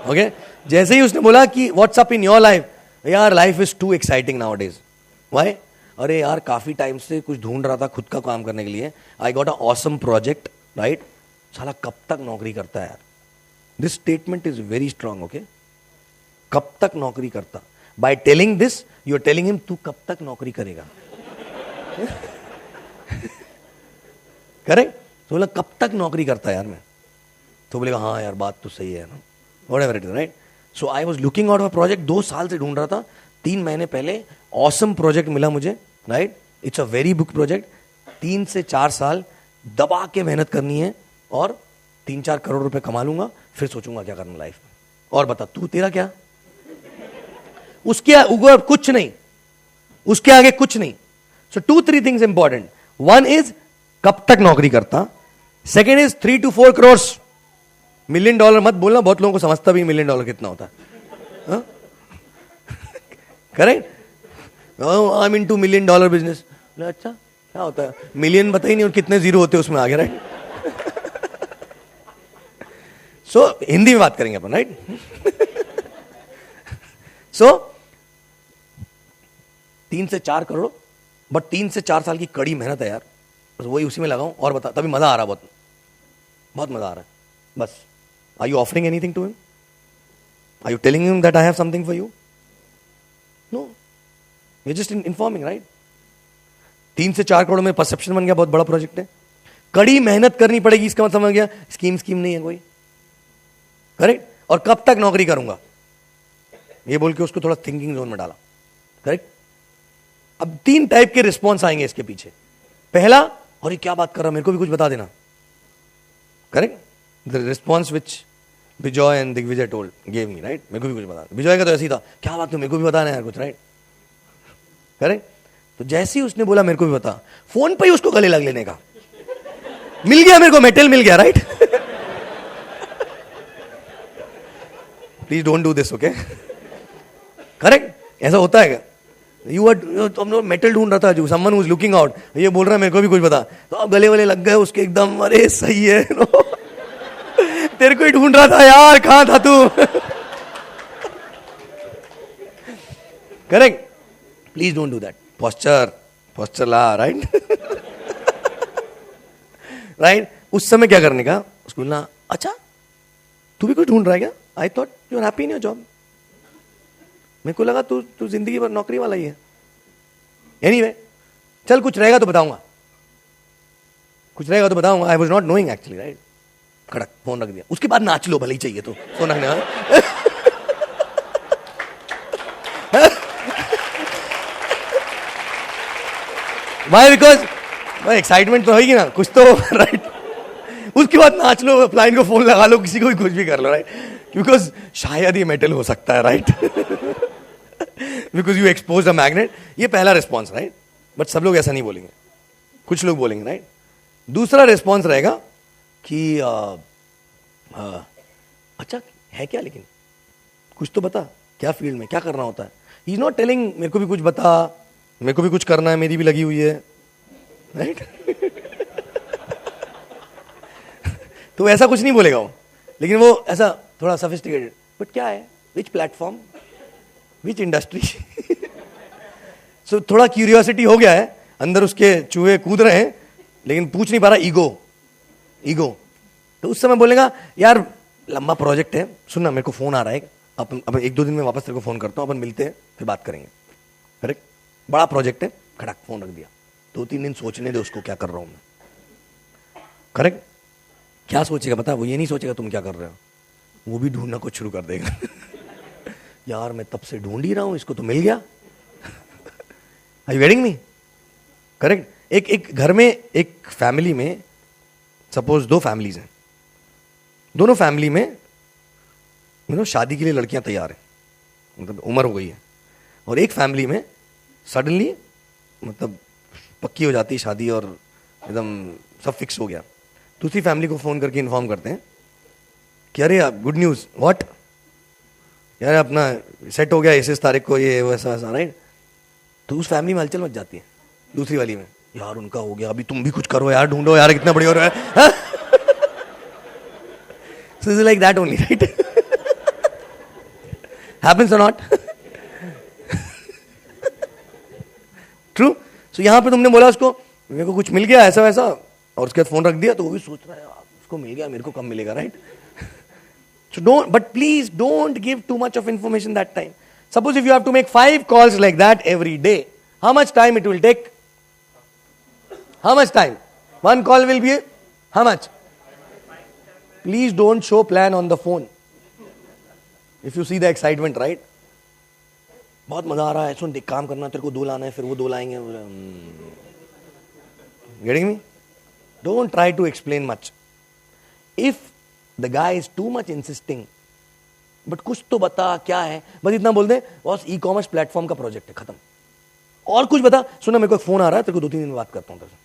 Okay? जैसे ही उसने बोला कि what's up in your life, यार life is too exciting nowadays. Why? अरे यार काफी टाइम से कुछ ढूंढ रहा था खुद का काम करने के लिए. I got a awesome project, right? साला कब तक नौकरी करता है यार. This statement is very strong. Okay? कब तक नौकरी करता. By telling this you are telling him तू कब तक नौकरी करेगा. करेक्ट? तो बोला कब तक नौकरी करता है यार मैं. तो बोलेगा हाँ यार बात तो सही है ना, whatever it is, right? So I was looking out of a project. 2 साल से ढूंढ रहा था. 3 महीने पहले ऑसम प्रोजेक्ट मिला मुझे, right? It's a very big project. 3 से 4 साल दबा के मेहनत करनी है और 3-4 करोड़ रुपए कमा लूंगा, फिर सोचूंगा क्या करना लाइफ में. और बता तू, तेरा क्या? उसके ऊपर कुछ नहीं. उसके आगे कुछ नहीं. So 2-3 things important. One is कब तक नौकरी करता. Second is 3 to 4 crores. $1 million मत बोलना, बहुत लोगों को समझता भी $1 million कितना होता है. Correct. I am into $1 million business. अच्छा क्या होता है, मिलियन पता ही नहीं और कितने जीरो होते हैं उसमें आगे, राइट. सो हिंदी में बात करेंगे अपन, राइट. सो 3 से 4 करोड़, बट 3 से 4 साल की कड़ी मेहनत है यार. बस वही उसी में लगाऊं और बता, तभी मजा आ रहा, बहुत बहुत मजा आ रहा है. बस. Are you offering anything to him? Are you telling him that I have something for you? No, you just informing, right. 3 से 4 करोड़ में परसेप्शन बन गया, बहुत बड़ा प्रोजेक्ट है. कड़ी मेहनत करनी पड़ेगी, इसका मतलब समझ गया. स्कीम नहीं है कोई, करेक्ट. और कब तक नौकरी करूंगा, ये बोल के उसको थोड़ा थिंकिंग जोन में डाला, करेक्ट. अब 3 टाइप के रिस्पॉन्स आएंगे इसके पीछे. पहला, और ये क्या बात कर रहा, मेरे को भी कुछ बता देना, correct. The response which Vijay and Digvijay told gave me, right. मेरे को भी कुछ बता. विजय का तो ऐसे ही था, क्या बात है मेरे को भी बताना यार कुछ, राइट, करेक्ट. तो जैसे ही उसने बोला मेरे को भी बता, फोन पे ही उसको गले लग लेने का. मिल गया मेरे को, मेटल मिल गया, right. Please don't do this, okay. Correct. ऐसा होता है क्या? यू आर मेटल ढूंढ रहा था, जो someone who is looking out, ये बोल रहा है मेरे को भी कुछ बता, तो अब गले वाले लग गए उसके एकदम. अरे सही है, तेरे को ही ढूंढ रहा था यार, कहां था तू. Correct. Please don't do that. Posture ला, राइट. राइट. उस समय क्या करने का, उसको बोलना, अच्छा तू भी कुछ ढूंढ रहा है क्या? I thought you are happy in your job. मेरे को लगा तू जिंदगी भर नौकरी वाला ही है. एनीवे, चल कुछ रहेगा तो बताऊंगा, कुछ रहेगा तो बताऊंगा. I was not knowing actually, right. खड़क फोन रख दिया. उसके बाद नाच लो, भले ही चाहिए तो फोन रखने वाला. Why? Because भाई एक्साइटमेंट तो होगी ना कुछ तो, राइट. उसके बाद नाच लो, अप्लाइन को फोन लगा लो, किसी को भी कुछ भी कर लो, राइट. बिकॉज शायद ये मेटल हो सकता है, right. Because you expose a magnet. ये पहला रिस्पॉन्स, राइट. बट सब लोग ऐसा नहीं बोलेंगे, कुछ लोग बोलेंगे, राइट. दूसरा रिस्पॉन्स रहेगा कि अच्छा है क्या, लेकिन कुछ तो बता, क्या फील्ड में क्या करना होता है. ही इज नॉट टेलिंग मेरे को भी कुछ बता, मेरे को भी कुछ करना है, मेरी भी लगी हुई है, राइट. तो ऐसा कुछ नहीं बोलेगा वो, लेकिन वो ऐसा थोड़ा सफिस्टिकेटेड. बट क्या है, विच प्लेटफॉर्म, विच इंडस्ट्री. सो थोड़ा क्यूरियोसिटी हो गया है अंदर, उसके चूहे कूद रहे हैं, लेकिन पूछ नहीं पा रहा. ईगो. तो उस समय बोलेगा, यार लंबा प्रोजेक्ट है, सुनना मेरे को फोन आ रहा है, अपन 1-2 दिन में वापस तेरे को फोन करता हूं, अपन मिलते हैं फिर बात करेंगे, करेक्ट. बड़ा प्रोजेक्ट है, खड़क फोन रख दिया. 2-3 दिन सोचने दे उसको क्या कर रहा हूं मैं, करेक्ट. क्या सोचेगा पता, वो ये नहीं सोचेगा तुम क्या कर रहे हो, वो भी ढूंढना कुछ शुरू कर देगा. यार मैं तब से ढूंढ ही रहा हूं, इसको तो मिल गया. Are you getting me? Correct. एक घर में, एक फैमिली में, सपोज 2 फैमिलीज हैं, दोनों फैमिली में शादी के लिए लड़कियां तैयार हैं, मतलब उम्र हो गई है. और एक फैमिली में सडनली मतलब पक्की हो जाती है शादी और एकदम सब फिक्स हो गया. दूसरी फैमिली को फोन करके इन्फॉर्म करते हैं कि अरे गुड न्यूज. व्हाट यार, अपना सेट हो गया इस तारीख को, ये वैसा वैसा, राइट. तो उस फैमिली में हलचल मच जाती है. दूसरी वाली में, यार उनका हो गया, अभी तुम भी कुछ करो यार, ढूंढो यार, कितना बढ़िया हो रहा है. So it's like that only, right? Happens or not? True? So यहां पे तुमने बोला उसको, मेरे को कुछ मिल गया ऐसा वैसा, और उसके बाद फोन रख दिया, तो वो भी सोच रहा है उसको मिल गया, मेरे को कब मिलेगा, right. So but please don't give too much of information that time. Suppose if you have to make 5 calls like that every day, how much time it will take? How much time? One call will be how much? Please don't show plan on the phone. If you see the excitement, right? बहुत मजा आ रहा है, सुन देख काम करना, तेरे को 2 लाना है, फिर वो 2 लाएंगे. Getting me? Don't try to explain much. If the guy is too much insisting, but कुछ तो बता क्या है, बस इतना बोल दे, बॉस ई-कॉमर्स प्लेटफॉर्म का प्रोजेक्ट है, खत्म. और कुछ बता, सुना मेरे को फोन आ रहा है, तेरे को 2-3 दिन में बात करता हूँ तेरे से,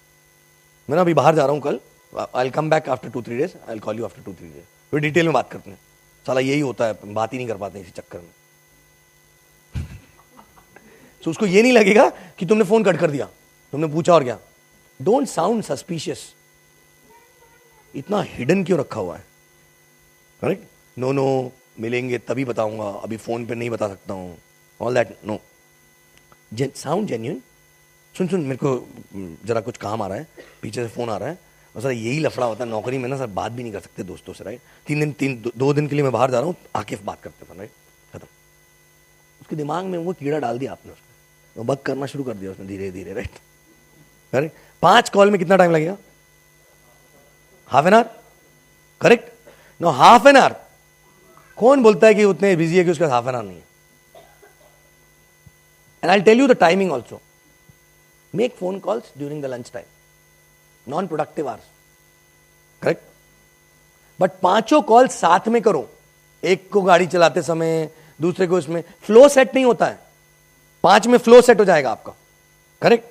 मैं ना अभी बाहर जा रहा हूँ कल, I will come back after 2-3 days, I will call you after 2-3 days, फिर डिटेल में बात करते हैं। साला यही होता है, बात ही नहीं कर पाते इसी चक्कर में। तो उसको ये नहीं लगेगा कि तुमने फोन कट कर दिया, तुमने पूछा और क्या। डोंट साउंड सस्पिशियस, इतना हिडन क्यों रखा हुआ है, करेक्ट? नो नो, मिलेंगे तभी बताऊंगा, अभी फोन पे नहीं बता सकता हूं, all that no. Sound genuine. सुन सुन, मेरे को जरा कुछ काम आ रहा है, पीछे से फोन आ रहा है, और सर यही लफड़ा होता है नौकरी में ना सर, बात भी नहीं कर सकते दोस्तों से, राइट? 2 दिन के लिए मैं बाहर जा रहा हूँ, आके बात करते थे, राइट? खत्म। उसके दिमाग में वो कीड़ा डाल दिया आपने, उसमें बग करना शुरू कर दिया उसने धीरे धीरे, राइट? करेक्ट। 5 कॉल में कितना टाइम लगेगा? Half an hour, correct? No, half an hour. कौन बोलता है कि उतने बिजी है कि उसका हाफ एन आवर नहीं है? And I tell you the timing also, make phone calls during the lunch time, non productive hours, correct? But 5 call साथ में करो, एक को गाड़ी चलाते समय, दूसरे को इसमें। फ्लो सेट नहीं होता है, 5 में फ्लो सेट हो जाएगा आपका, correct?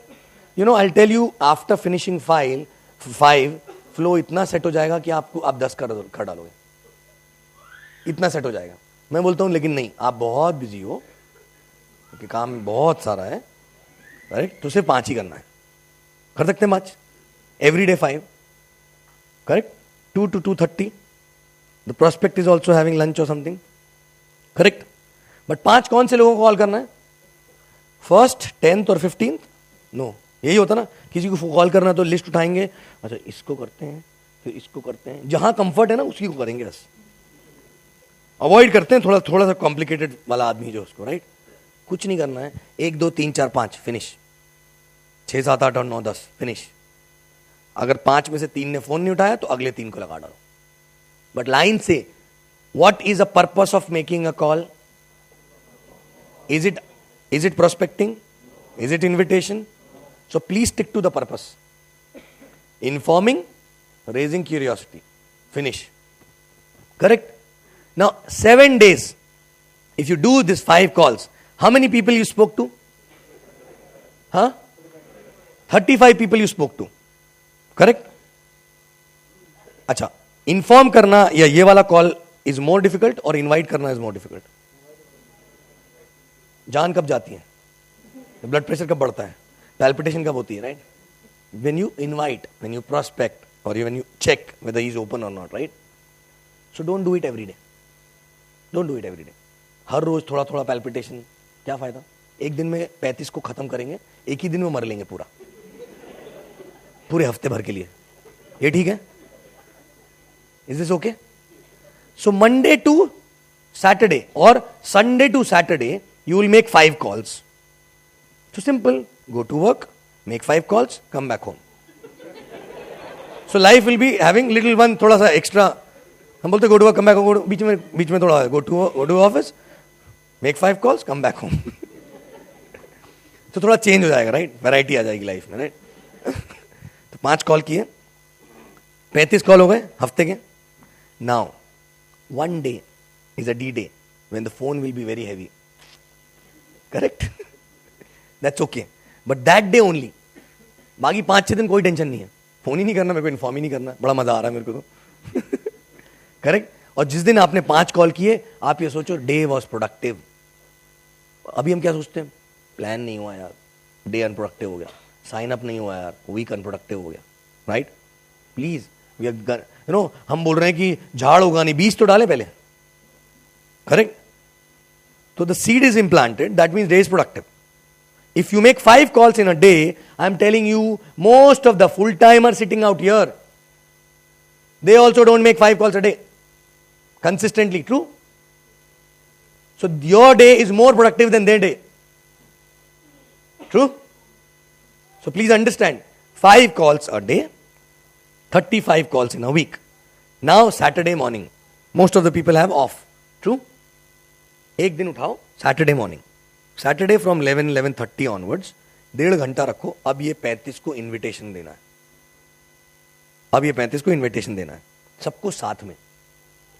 You know, I tell you, after finishing 5 flow इतना सेट हो जाएगा कि आप 10 कर डालोगे, इतना सेट हो जाएगा। मैं बोलता हूं लेकिन नहीं, आप बहुत बिजी हो क्योंकि काम बहुत सारा है, करेक्ट? तो सिर्फ 5 ही करना है, कर सकते हैं 5 every day 5, correct? 2 to 2:30, the prospect is also having lunch और समथिंग, करेक्ट? बट 5 कौन से लोगों को कॉल करना है? 1st, 10th और 15th? नो, यही होता ना, किसी को कॉल करना तो लिस्ट उठाएंगे, अच्छा इसको करते हैं, फिर इसको करते हैं, जहां कंफर्ट है ना उसी को करेंगे, बस अवॉइड करते हैं थोड़ा सा कॉम्प्लिकेटेड वाला आदमी जो उसको, राइट? कुछ नहीं करना है, 1 2 3 4 5 फिनिश, 6 7 8 और 9 10 फिनिश। अगर 5 में से 3 ने फोन नहीं उठाया तो अगले 3 को लगा डालो, बट लाइन से what is a purpose of making a call? Is it prospecting? Is it invitation? So please stick to the purpose, informing, raising curiosity, finish, correct? Now 7 days, if you do this 5 calls, how many people you spoke to? 35 people you spoke to, correct? अच्छा, inform करना या ये वाला call is more difficult और invite करना is more difficult? जान कब जाती है, ब्लड प्रेशर कब बढ़ता है, पैल्पिटेशन कब होती है, right? When you invite, when you prospect, or when you check whether he is open or not, right? So don't do it every day. Don't do it every day. हर रोज थोड़ा थोड़ा palpitation, क्या फायदा? एक दिन में 35 को खत्म करेंगे, एक ही दिन में मर लेंगे पूरे हफ्ते भर के लिए। ये ठीक है? Is this okay? So Monday to Saturday or Sunday to Saturday, you will make 5 calls. So simple. Go to work, make 5 calls, come back home. So life will be having little one, थोड़ा सा extra. हम बोलते go to work, come back home, बीच में थोड़ा go to office, make 5 calls, come back home. तो थोड़ा change हो जाएगा, राइट? वैरायटी आ जाएगी लाइफ में, राइट? तो 5 कॉल किए, 35 कॉल हो गए हफ्ते के. Now 1 day is a D day when the phone will be very heavy. Correct? That's okay. But that day only. बाकी 5-6 दिन कोई टेंशन नहीं है, फोन ही नहीं करना, मेरे को इन्फॉर्म ही नहीं करना, बड़ा मजा आ रहा है मेरे को तो. करेक्ट? और जिस दिन आपने 5 कॉल किए, आप ये सोचो डे वॉज प्रोडक्टिव. अभी हम क्या सोचते हैं? प्लान नहीं हुआ यार, डे अनप्रोडक्टिव हो गया. साइन अप नहीं हुआ यार, वीक अनप्रोडक्टिव हो गया. राइट? प्लीज, यू नो, हम बोल रहे हैं कि झाड़ होगा नहीं, बीज तो डाले पहले. करेक्ट? तो the seed is implanted, that means day is productive. If you make 5 calls in a day, I'm telling you, most of the full-timers sitting out here, they also don't make 5 calls a day consistently. True? So your day is more productive than their day. True? So please understand, 5 calls a day, 35 calls in a week. Now Saturday morning, most of the people have off. True? एक दिन उठाओ Saturday morning. Saturday from 11-11:30 onwards 1.5 घंटा रखो. अब ये 35 को invitation देना है. अब ये 35 को इन्विटेशन देना है सबको साथ में.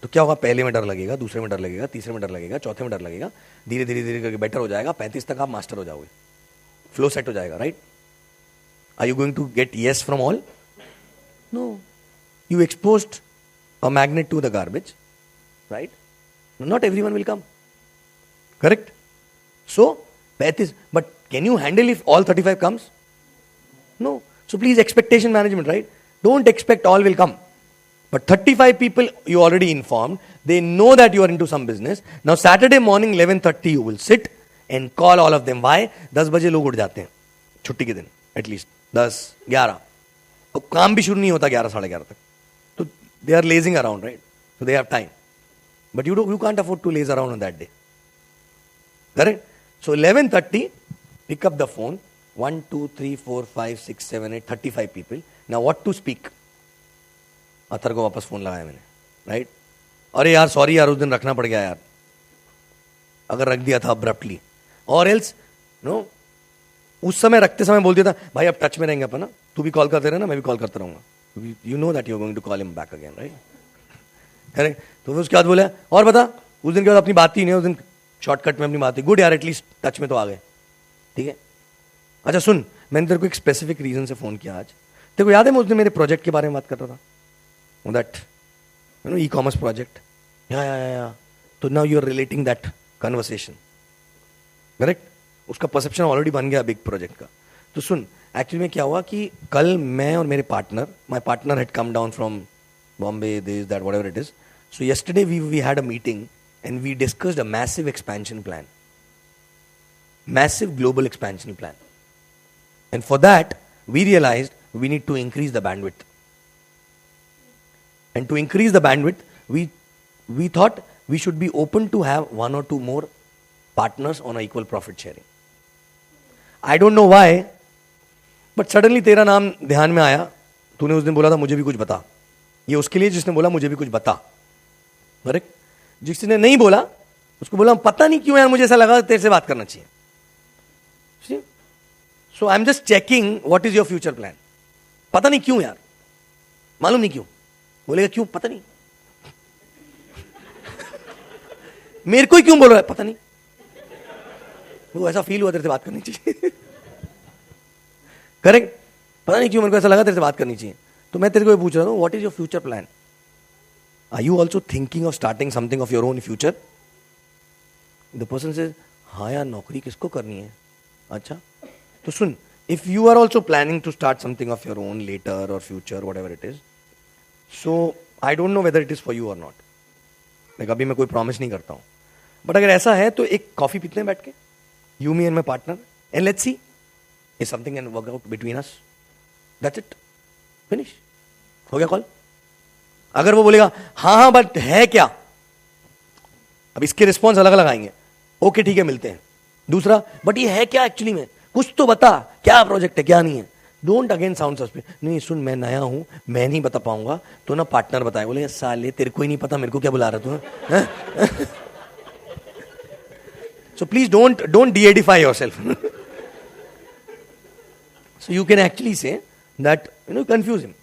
तो क्या होगा? पहले में डर लगेगा, दूसरे में डर लगेगा, तीसरे में डर लगेगा, चौथे में डर लगेगा, धीरे धीरे धीरे करके बेटर हो जाएगा. 35 तक आप मास्टर हो जाओगे. फ्लो सेट हो जाएगा, right? Are you going to get yes from all? No. You exposed a magnet to the garbage, right? Not everyone will come. Correct? So, but can you handle if all 35 comes? No. So please, expectation management, right? Don't expect all will come. But 35 people you already informed, they know that you are into some business. Now Saturday morning 11:30 you will sit and call all of them. Why? 10 बजे लोग उठ जाते हैं छुट्टी के दिन, at least 10, 11. अब काम भी शुरू नहीं होता 11, 11:30 तक. तो they are lazing around, right? So they have time. But you can't afford to laze around on that day. Correct? So 11:30, pick up the phone. 1, 2, 3, 4, 5, 6, 7, 8, 35 people. Now what to speak? Athar को वापस फोन लगाया मैंने, right? अरे यार sorry यार, उस दिन रखना पड़ गया यार, अगर रख दिया था अब्रप्टली, और एल्स नो उस समय रखते समय बोल दिया था भाई अब टच में रहेंगे अपन ना, तू भी कॉल करते रहना, मैं भी कॉल करता रहूंगा. You know that you are going to call him back again, right? Correct? तो फिर उसके बाद बोला और बता, उस दिन के बाद अपनी बात ही नहीं, उस दिन शॉर्टकट में अपनी बात ही. गुड यार, एटलीस्ट टच में तो आ गए, ठीक है? अच्छा सुन, मैंने तेरे को एक स्पेसिफिक रीजन से फोन किया आज. तेरे को याद है मैं उस दिन मेरे प्रोजेक्ट के बारे में बात कर रहा था, that e-commerce project? Yeah. So now you are relating that conversation, correct? उसका perception already बन गया big project का. तो सुन, actually में क्या हुआ कि कल मैं और मेरे partner, my partner had come down from Bombay, this, that, whatever it is. So yesterday we had a meeting and we discussed a massive expansion plan, massive global expansion plan. And for that, we realized we need to increase the bandwidth. And to increase the bandwidth, we thought we should be open to have 1 or 2 more partners on an equal profit sharing. I don't know why, but suddenly तेरा नाम ध्यान में आया. तूने उस दिन बोला था मुझे भी कुछ बता. ये उसके लिए जिसने बोला मुझे भी कुछ बता, करेक्ट? जिसने नहीं बोला उसको बोला पता नहीं क्यों यार, मुझे ऐसा लगा तेरे से बात करना चाहिए. So I'm just checking what is your future plan. पता नहीं क्यों यार, मालूम नहीं क्यों. बोलेगा क्यों, पता नहीं. मेरे को ही क्यों बोल रहा है, पता नहीं. वो ऐसा फील हुआ तेरे से बात करनी चाहिए. करेक्ट? पता नहीं क्यों मेरे को ऐसा लगा तेरे से बात करनी चाहिए. तो मैं तेरे को ये पूछ रहा हूं, what is your future plan? Are you also thinking of starting something of your own future? The person says हाँ यार, नौकरी किसको करनी है. अच्छा तो सुन, if you are also planning to start something of your own later और future whatever it is, so I don't know whether it is for you और नॉट. लाइक अभी मैं कोई प्रॉमिस नहीं करता हूं, बट अगर ऐसा है तो एक कॉफी पीते हैं बैठ के, you me and my partner, and let's see if something can work out between us. That's it, finish, हो गया कॉल. अगर वो बोलेगा हाँ बट है क्या, अब इसके रिस्पॉन्स अलग अलग आएंगे. ओके ठीक है, मिलते हैं. दूसरा, बट ये है क्या एक्चुअली में, कुछ तो बता, क्या प्रोजेक्ट है क्या नहीं है. Don't again sound suspect. नहीं सुन, मैं नया हूं, मैं नहीं बता पाऊंगा, तो ना पार्टनर बताए. बोले साले तेरे को ही नहीं पता, मेरे को क्या बुला रहा तू. सो please don't de-edify yourself. So you can actually say that confuse him.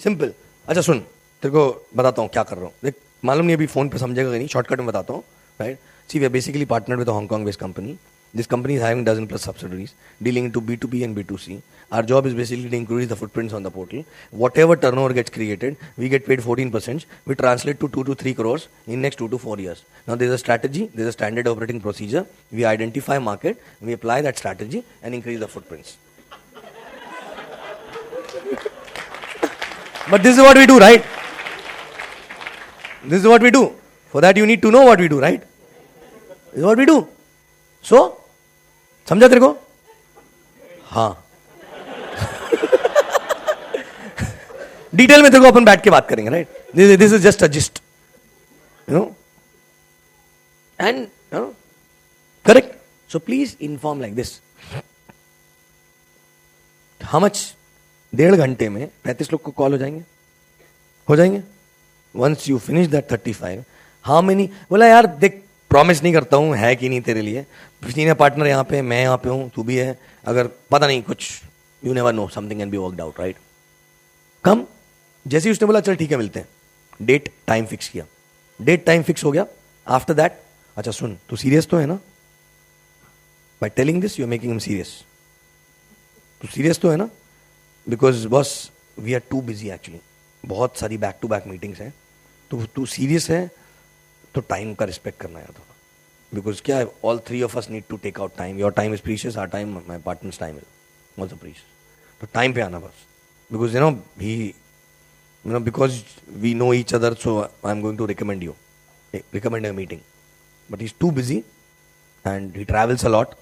Simple. अच्छा सुन, तेरे को बताता हूँ क्या कर रहा हूँ. देख, मालूम नहीं अभी फोन पे समझेगा कि नहीं, शॉर्टकट में बताता हूँ. Right? See, we are basically partnered with a Hong Kong based company. This company is having dozen plus subsidiaries dealing into B2B and B2C. Our job is basically to increase the footprints on the portal. Whatever turnover gets created, we get paid 14%. We translate to 2 to 3 crores in next 2 to 4 years. Now there is a strategy, there is a standard operating procedure. We identify market, we apply that strategy and increase the footprints. But this is what we do, right? This is what we do. For that you need to know what we do, right? This is what we do. So, समझा तेरे को? हाँ. Detail में तेरे को अपन बैठ के बात करेंगे, right? This is just a gist, you know, and correct. So please inform like this. How much? 1.5 घंटे में 35 लोग को कॉल हो जाएंगे. Once you finish that 35, how many? बोला यार देख, प्रॉमिस नहीं करता हूं है कि नहीं तेरे लिए. सीनियर पार्टनर यहाँ पे, मैं यहाँ पे हूँ, तू भी है. अगर पता नहीं कुछ, you never know, something can be worked out, right? Come. जैसे ही उसने बोला चल ठीक है मिलते हैं, डेट टाइम फिक्स किया. डेट टाइम फिक्स हो गया. आफ्टर दैट, अच्छा सुन, तू सीरियस तो है ना? By telling this, you're making him serious. तो सीरियस तो है ना, because boss we are too busy actually, बहुत सारी बैक टू बैक मीटिंग्स हैं, तो तू सीरियस है तो टाइम का रिस्पेक्ट करना है थोड़ा, बिकॉज क्या है, all three of us need to take out time. Your time is precious, our time, my partners time is also precious. तो टाइम पे आना बस, because you know because we know each other, so I am going to recommend a meeting, but he is too busy and he travels a lot.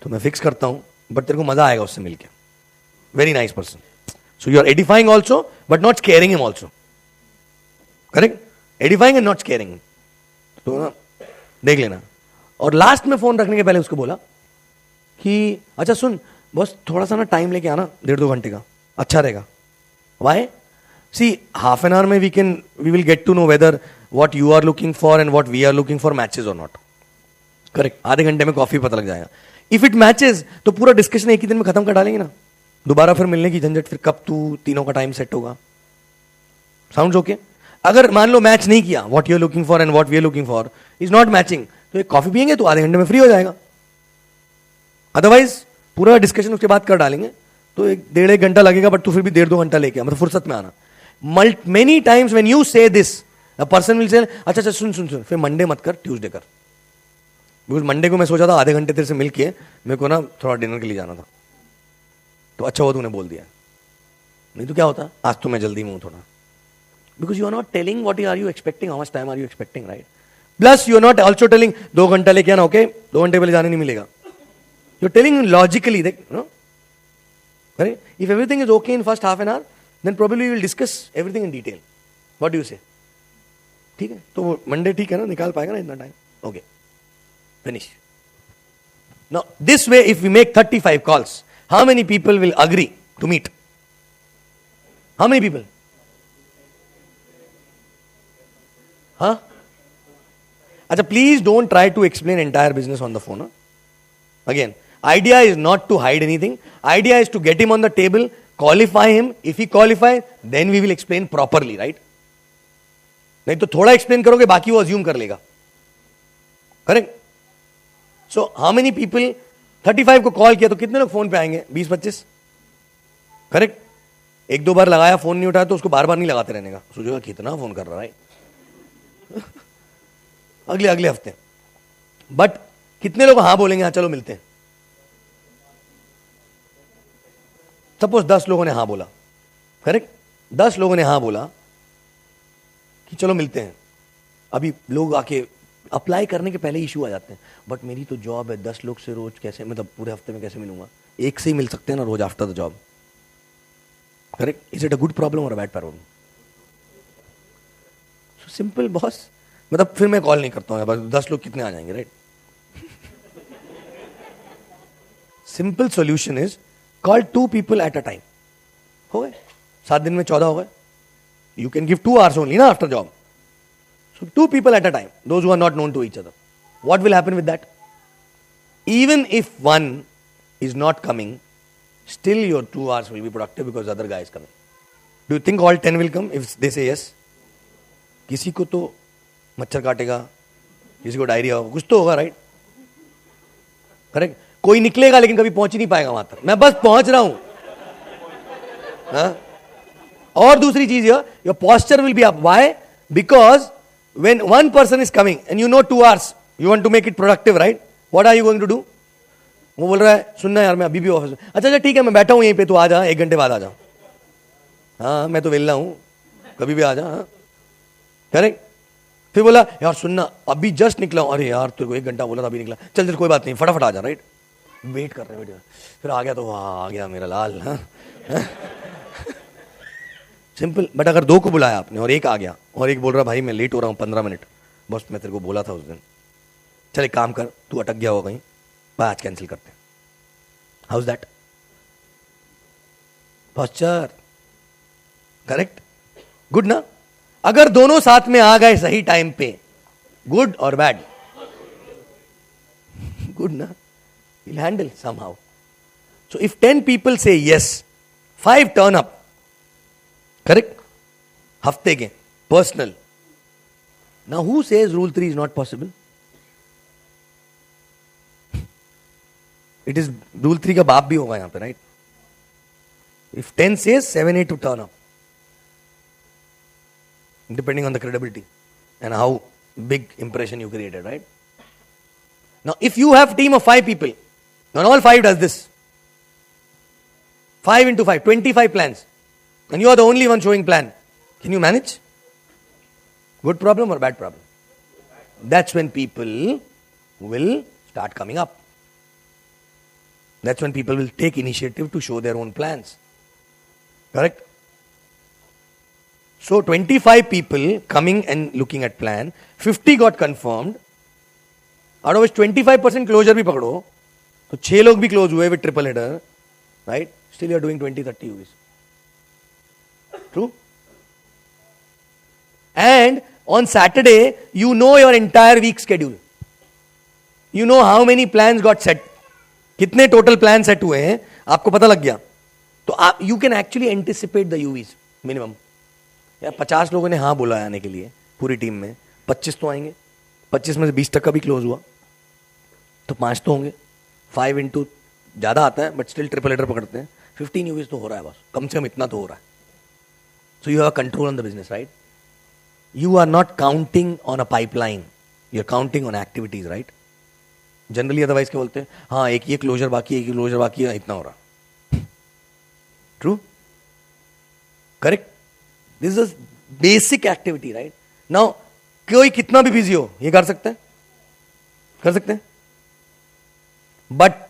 तो मैं fix करता हूँ, but तेरे को मजा आएगा उससे मिलके. Very nice person. So you are edifying also but not scaring him also. Correct? Edifying and not scaring. तो ना देख लेना. और लास्ट में फोन रखने के पहले उसको बोला कि अच्छा सुन बस, थोड़ा सा ना टाइम लेके आना, 1.5-2 घंटे का, अच्छा रहेगा. Why? See half an hour में we will get to know whether what you are looking for and what we are looking for matches और नॉट. करेक्ट? आधे घंटे में कॉफी पता लग जाएगा. इफ इट मैचेस तो पूरा डिस्कशन एक ही दिन में खत्म कर डालेंगे ना, दोबारा फिर मिलने की झंझट, फिर कब तू तीनों का टाइम सेट होगा. Sounds okay? अगर मान लो मैच नहीं किया, what you are looking for and what we are looking for is not matching, तो एक कॉफी पियेंगे तो आधे घंटे में फ्री हो जाएगा. अदरवाइज पूरा डिस्कशन उसके बाद कर डालेंगे तो 1.5-1 घंटा लगेगा, बट तू फिर भी 1.5-2 घंटा लेके मतलब फुर्सत में आना. मेनी टाइम्स व्हेन यू से this, the person will say अच्छा सुन, फिर मंडे मत कर, ट्यूसडे कर. बिकॉज मंडे को मैं सोचा था आधे घंटे तेरे से मिलके मेरे को ना थोड़ा डिनर के लिए जाना था, तो अच्छा हुआ तूने बोल दिया, नहीं तो क्या होता, आज तो मैं जल्दी में हूं थोड़ा. Because you are not telling what are you expecting, how much time are you expecting, right? Plus you are not also telling 2 घंटा लेके आना, ओके 2 घंटे पहले जाने नहीं मिलेगा. यू आर टेलिंग लॉजिकली, देख no, correct? If everything is okay in first half an hour, then probably we will discuss everything in detail. What do you say? ठीक है, तो मंडे ठीक है ना, निकाल पाएगा ना इतना time? Okay, finish. Now, this way, if we make 35 calls, how many people will agree to meet? How many people? Huh? Acha, please don't try to explain entire business on the phone. Huh? Again, idea is not to hide anything. Idea is to get him on the table, qualify him. If he qualifies, then we will explain properly, right? नहीं तो थोड़ा explain करोगे, बाकी वो assume कर लेगा. Correct? So, how many people, 35 को call किया तो कितने लोग फोन पे आएंगे? 20-25. करेक्ट? 1-2 बार लगाया, फोन नहीं उठाया तो उसको बार बार नहीं लगाते रहने का, सोचेगा कितना फोन कर रहा है अगले हफ्ते. बट कितने लोग हाँ बोलेंगे, हाँ चलो मिलते हैं? सपोज 10 लोगों ने हाँ बोला, करेक्ट? 10 लोगों ने हाँ बोला कि चलो मिलते हैं. अभी लोग आके अप्लाई करने के पहले इशू आ जाते हैं, बट मेरी तो जॉब है, 10 लोग से रोज कैसे, मतलब पूरे हफ्ते में कैसे मिलूंगा? एक से ही मिल सकते हैं ना रोज after the job. Correct? Is it a good problem और a bad problem? So simple boss, मतलब फिर मैं कॉल नहीं करता हूँ, बस 10 लोग कितने आ जाएंगे, right? Simple solution is call 2 people at a time. हो गए 7 दिन में 14 हो गए. You can give 2 hours only ना after job. So 2 people at a time, those who are not known to each other. What will happen with that? Even if one is not coming, still your 2 hours will be productive because the other guy is coming. Do you think all 10 will come if they say yes? किसी को तो मच्छर काटेगा, किसी को diarrhoea होगा, कुछ तो होगा, राइट? करेक्ट? कोई निकलेगा लेकिन कभी पहुंच ही नहीं पाएगा वहां तक. मैं बस पहुंच रहा हूं. और दूसरी चीज, your posture will be up. Why? Because when one person is coming and you know 2 hours, you want to make it productive, right? What are you going to do? वो बोल रहा है सुनना यार, मैं अभी भी ऑफिस में. अच्छा ठीक है, मैं बैठा हूँ यहीं पे, तू आ जा, 1 घंटे बाद आ जा. हाँ मैं तो वेला हूँ, कभी भी आ जा. करेक्ट? फिर बोला यार सुनना, अभी जस्ट निकला हूँ. अरे यार तेरे को 1 घंटा बोला था, अभी निकला. चल कोई बात नहीं, फटाफट आ जा, राइट? वेट कर रहे हैं. फिर आ गया तो आ गया मेरा लाल. सिंपल. बट अगर 2 को बुलाया आपने और 1 आ गया और 1 बोल रहा भाई मैं लेट हो रहा हूँ 15 मिनट, बस मैं तेरे को बोला था उस दिन, चल एक काम कर, तू अटक गया होगा कहीं, आज कैंसिल करते हैं. How is that? Posture. Correct? Good ना? अगर दोनों साथ में आ गए सही टाइम पे, गुड और बैड? गुड ना? Will handle somehow. So if 10 people say yes, 5 turn up. Correct? हफ्ते के personal. Now who says rule 3 is not possible? It is rule 3 का बाप भी होगा यहाँ पे, right? If 10 says, 7, 8 to turn up. Depending on the credibility and how big impression you created, right? Now, if you have team of 5 people, and all 5 does this, 5 into 5, 25 plans, and you are the only one showing plan, can you manage? Good problem or bad problem? That's when people will start coming up. That's when people will take initiative to show their own plans. Correct? So 25 people coming and looking at plan, 50 got confirmed, out of which 25% closure भी पकड़ो, तो 6 लोग भी close हुए with triple header, right? Still you are doing 20-30 UVs. True? And on Saturday, you know your entire week schedule. You know how many plans got set. कितने total plans set हुए हैं, आपको पता लग गया. तो you can actually anticipate the UVs minimum. यार 50 लोगों ने हाँ बोला आने के लिए पूरी टीम में, 25 तो आएंगे, 25 में से 20% भी क्लोज हुआ, तो 5 तो होंगे. 5 into ज्यादा आता है बट स्टिल ट्रिपल हेडर पकड़ते हैं, 15 यूवीज तो हो रहा है बस, कम से कम इतना तो हो रहा है. So you have control on the business, right? You are not counting on a pipeline, you are counting on activities, right? Generally otherwise क्या बोलते हैं, हाँ एक ये क्लोजर बाकी है, एक क्लोजर बाकी है, इतना हो रहा. True? Correct? This is basic activity, right? Now कोई कितना भी बिजी हो ये कर सकते हैं, कर सकते हैं. But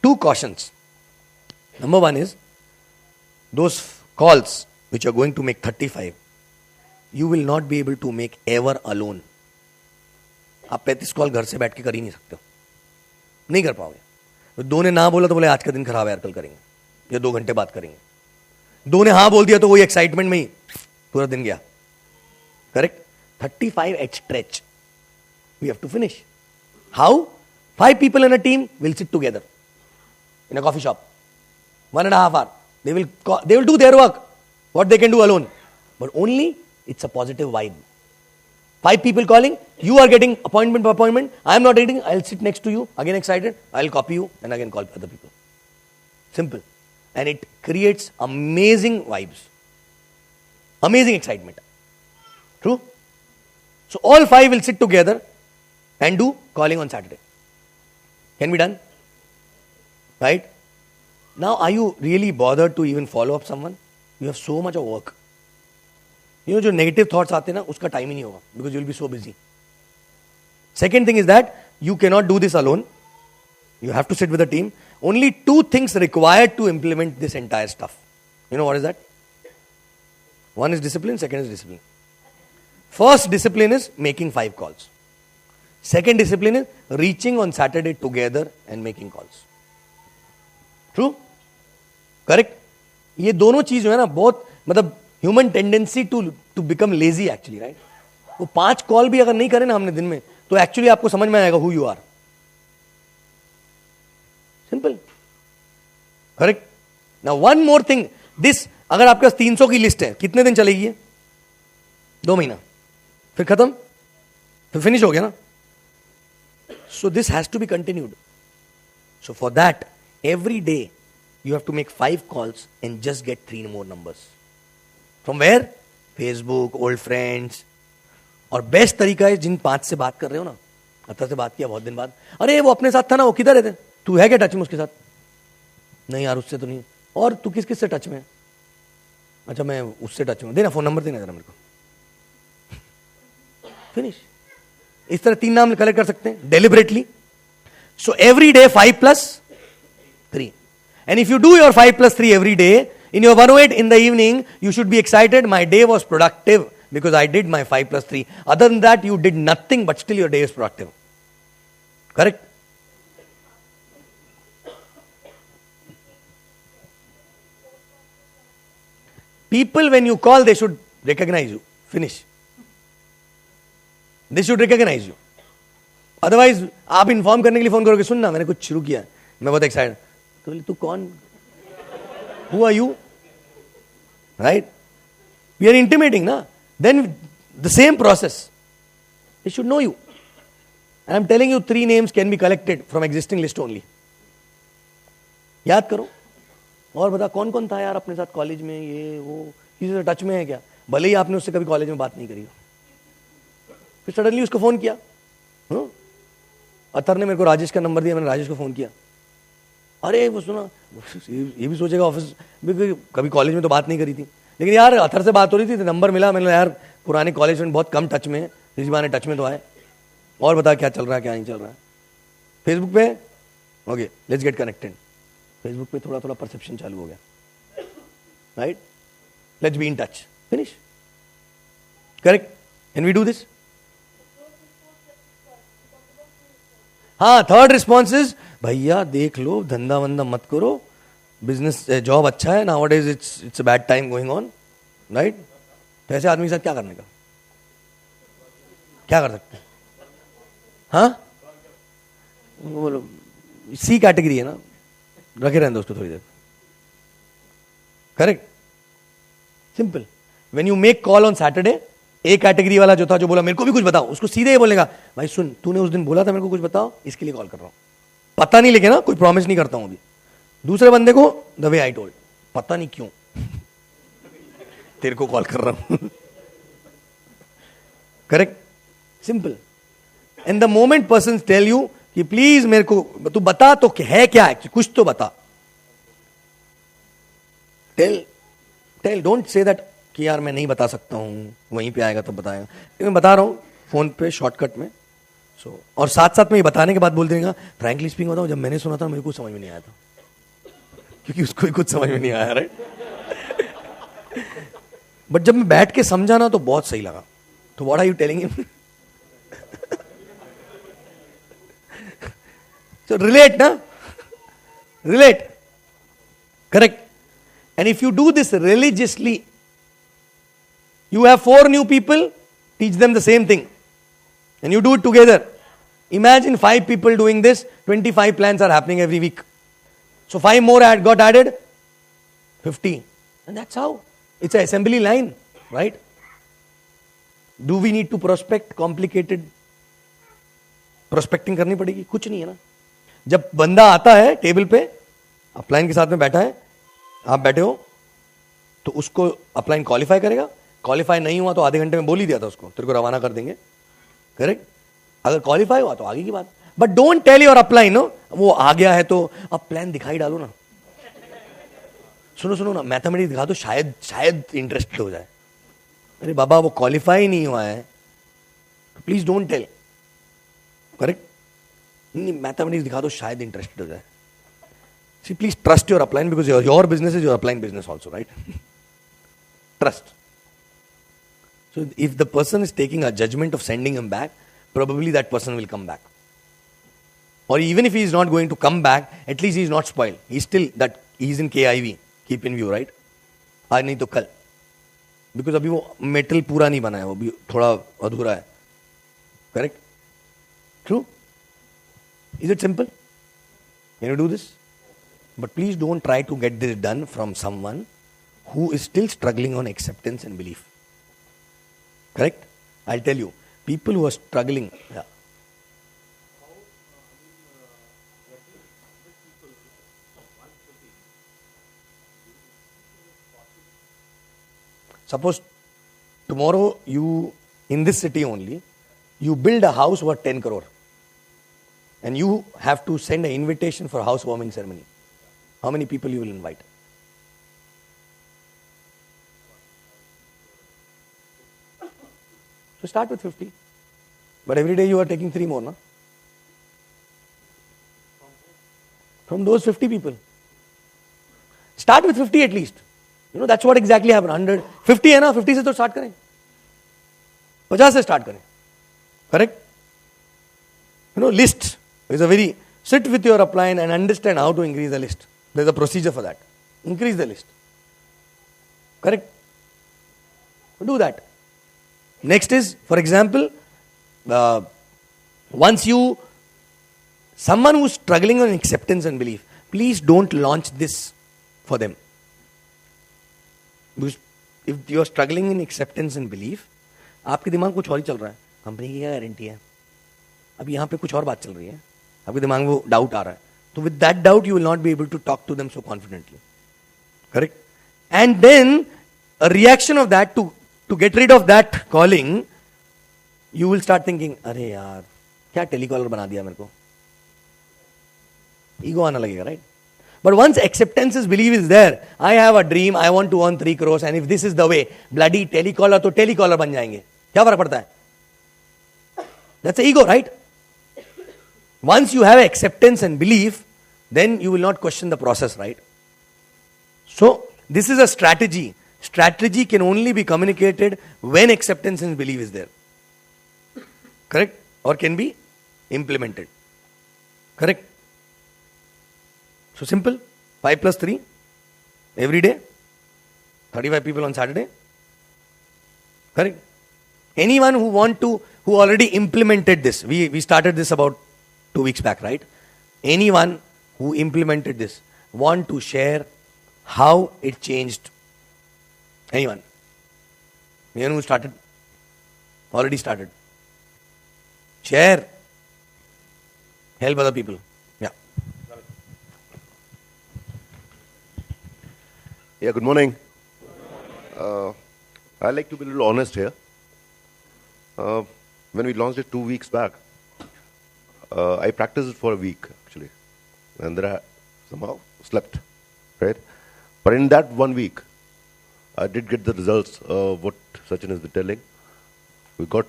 two cautions. Number one is, those calls which are going to make 35, you will not be able to make ever alone. आप 35 कॉल घर से बैठ के कर ही नहीं सकते हो, नहीं कर पाओगे. तो दो ने ना बोला तो बोले आज का दिन खराब है यार, कल करेंगे या 2 घंटे बाद करेंगे. दो ने हाँ बोल दिया तो वही एक्साइटमेंट में ही पूरा दिन गया. Correct? 35 at stretch we have to finish. How? 5 people in a team will sit together in a coffee shop, 1.5 hours. They will do their work, what they can do alone. But only it's a positive vibe. 5 people calling, you are getting appointment by appointment. I am not getting, I'll sit next to you, again excited, I'll copy you and again call other people. Simple. And it creates amazing vibes. Amazing excitement. True? So all 5 will sit together and do calling on Saturday. Can be done? Right? Now, are you really bothered to even follow up someone? You have so much of work. You know, जो negative thoughts आते हैं ना, उसका time ही नहीं होगा, because you will be so busy. Second thing is that you cannot do this alone. You have to sit with a team. Only 2 things required to implement this entire stuff. You know what is that? One is discipline, second is discipline. First discipline is making 5 calls. Second discipline is reaching on Saturday together and making calls. True? Correct? ये दोनों चीज जो है ना, बहुत मतलब human tendency to become lazy actually, right? वो 5 call भी अगर नहीं करें ना हमने दिन में, तो एक्चुअली आपको समझ में आएगा who you are. Simple. Correct? Now one more thing, this अगर आपके पास 300 की लिस्ट है, कितने दिन चलेगी ये? 2 महीना, फिर खत्म, फिर फिनिश हो गया ना. So this has to be continued. So for that every day you have to make 5 calls and just get 3 more numbers. From where? Facebook, old friends. और बेस्ट तरीका है, जिन 5 से बात कर रहे हो ना, अतर से बात किया बहुत दिन बाद, अरे वो अपने साथ था ना, वो किधर है? तू है क्या टच में उसके साथ? नहीं यार उससे तो नहीं. और तू किस किस से टच में है? अच्छा मैं उससे टच में, देना फोन नंबर देना जरा मेरे को. फिनिश. इस तरह 3 नाम कलेक्ट कर सकते हैं deliberately. So every day 5 plus 3. And if you do your 5 plus 3 every day, in your 108 in the evening, you should be excited. My day was productive because I did my 5 plus 3. Other than that, you did nothing, but still your day is productive. Correct? People, when you call, they should recognize you. Finish. They should recognize you. Otherwise, आप inform करने के लिए phone करोगे, सुनना मैंने कुछ शुरू किया, मैं बहुत एक्साइटेड. तो तू कौन? Who are you? Right? We are intimating, na? Then the same process. They should know you. And I'm telling you, 3 names can be collected from existing list only. याद करो और बता कौन कौन था यार अपने साथ कॉलेज में, ये वो किसी से टच में है क्या, भले ही आपने उससे कभी कॉलेज में बात नहीं करी हो। फिर सडनली उसको फोन किया, अतर ने मेरे को राजेश का नंबर दिया, मैंने राजेश को फोन किया, अरे वो सुना, ये भी सोचेगा ऑफिस भी कभी कॉलेज में तो बात नहीं करी थी, लेकिन यार अतर से बात हो रही थी तो नंबर मिला, मैंने यार पुराने कॉलेज में बहुत कम टच में है, इस बार टच में तो आए, और बता क्या चल रहा है क्या नहीं चल रहा है। फेसबुक पे okay let's get connected, Facebook पे थोड़ा थोड़ा परसेप्शन चालू हो गया, right, let's be in touch, finish, correct, can we do this. हाँ, थर्ड रिस्पॉन्स इज भैया देख लो धंधा वंदा मत करो, बिजनेस जॉब अच्छा है, nowadays it's a bad time going on, right. तो ऐसे आदमी के साथ क्या करने का, क्या कर सकते हैं, हाँ बोलो, सी कैटेगरी है ना, रखे रहने दोस्तों थोड़ी देर, correct, simple. When you make call on Saturday, A category वाला जो था जो बोला मेरे को भी कुछ बताओ, उसको सीधे ये बोलेगा भाई सुन तूने उस दिन बोला था मेरे को कुछ बताओ, इसके लिए कॉल कर रहा हूं, पता नहीं लेके ना, कोई प्रॉमिस नहीं करता हूं अभी। दूसरे बंदे को द वे आई टोल्ड, पता नहीं क्यों तेरे को कॉल कर रहा हूं correct, simple. And the moment person tell you कि प्लीज मेरे को तू बता तो है क्या है, कुछ तो बता, टेल डोंट से दैट कि यार मैं नहीं बता सकता हूं, वहीं पे आएगा तो बताएगा, मैं बता रहा हूं फोन पे शॉर्टकट में। सो और साथ साथ में ये बताने के बाद बोल देगा फ्रैंकली स्पीकिंग बताऊं, जब मैंने सुना था मेरे को समझ में नहीं आया था, क्योंकि उसको ही कुछ समझ में नहीं आया, राइट। बट जब मैं बैठ के समझा ना तो बहुत सही लगा, तो what are you telling him, so relate na, relate, correct. And if you do this religiously, you have 4 new people, teach them the same thing and you do it together. Imagine 5 people doing this, 25 plans are happening every week, so 5 more got added, 50, and that's how it's an assembly line, right? Do we need to prospect complicated prospecting करनी पड़ेगी, कुछ नहीं है ना। जब बंदा आता है टेबल पे, अपलाइन के साथ में बैठा है, आप बैठे हो, तो उसको अपलाइन क्वालिफाई करेगा, क्वालिफाई नहीं हुआ तो आधे घंटे में बोल ही दिया था उसको, तेरे को रवाना कर देंगे, करेक्ट। अगर क्वालिफाई हुआ तो आगे की बात, but don't tell your upline no वो आ गया है तो अब प्लान दिखाई डालो ना, सुनो ना मैथमेटिक्स दिखा दो, शायद इंटरेस्टेड हो जाए। अरे बाबा वो क्वालिफाई नहीं हुआ है, प्लीज डोंट टेल, करेक्ट। नहीं मैथमेटिक्स दिखा दो शायद इंटरेस्टेड हो जाए। See, please trust your upline because your business is your upline business also, right? Trust. So if the person is taking a judgment of sending him back, probably that person will come back. Or even if he is not going to come back, at least he is not spoiled. He's still that he's in KIV. Keep in view, right? आज नहीं तो कल. Because अभी वो metal पूरा नहीं बना है, वो भी थोड़ा अधूरा है. Correct? True? Is it simple? Can you do this? But please don't try to get this done from someone who is still struggling on acceptance and belief. Correct? I'll tell you, people who are struggling. Yeah. Suppose tomorrow you, in this city only, you build a house worth 10 crore. And you have to send an invitation for a housewarming ceremony. How many people you will invite? So start with 50. But every day you are taking 3 more, no? From those 50 people. Start with 50 at least. You know, that's what exactly happened. 100. 50 है ना? 50 से तो start करें. 50 से start करें. Correct? You know, list is a very, sit with your upline and understand how to increase the list. There's a procedure for that. Increase the list. Correct? Do that. Next is, for example, someone who's struggling on acceptance and belief, please don't launch this for them. Because if you're struggling in acceptance and belief, आपके दिमाग में कुछ और ही चल रहा है. Company की क्या गारंटी है? अब यहाँ पे कुछ और बात चल रही है. आपके दिमाग में वो डाउट आ रहा है. So with that doubt, you will not be able to talk to them so confidently. Correct? And then a reaction of that to get rid of that calling, you will start thinking, अरे यार क्या telecaller बना दिया मेरे को. Ego आना लगेगा, right? But once acceptance is belief is there, I have a dream, I want to earn 3 crores, and if this is the way, bloody telecaller तो telecaller बन जाएंगे. क्या फर्क पड़ता है? That's the ego, right? Once you have acceptance and belief, then you will not question the process, right? So, this is a strategy. Strategy can only be communicated when acceptance and belief is there. Correct? Or can be implemented. Correct? So simple. 5 plus 3. Every day. 35 people on Saturday. Correct? Anyone who already implemented this. We started this about 2 weeks back, right? Anyone who implemented this want to share how it changed. Anyone? Anyone who started? Already started. Share. Help other people. Yeah. Yeah, good morning. I'd like to be a little honest here. When we launched it 2 weeks back, I practiced it for a week, actually. And then I somehow slept, right? But in that 1 week, I did get the results of what Sachin has been telling. We got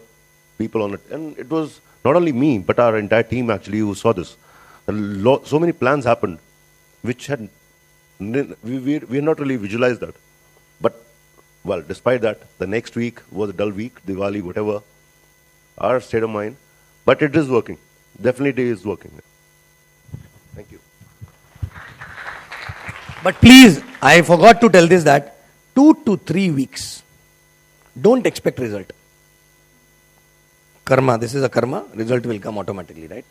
people on it. And it was not only me, but our entire team, actually, who saw this. So many plans happened, which had... We had not really visualized that. But, well, despite that, the next week was a dull week, Diwali, whatever. Our state of mind. But it is working. Definitely is working. Thank you. But please, I forgot to tell this that 2 to 3 weeks, don't expect result. Karma, this is a karma, result will come automatically, right?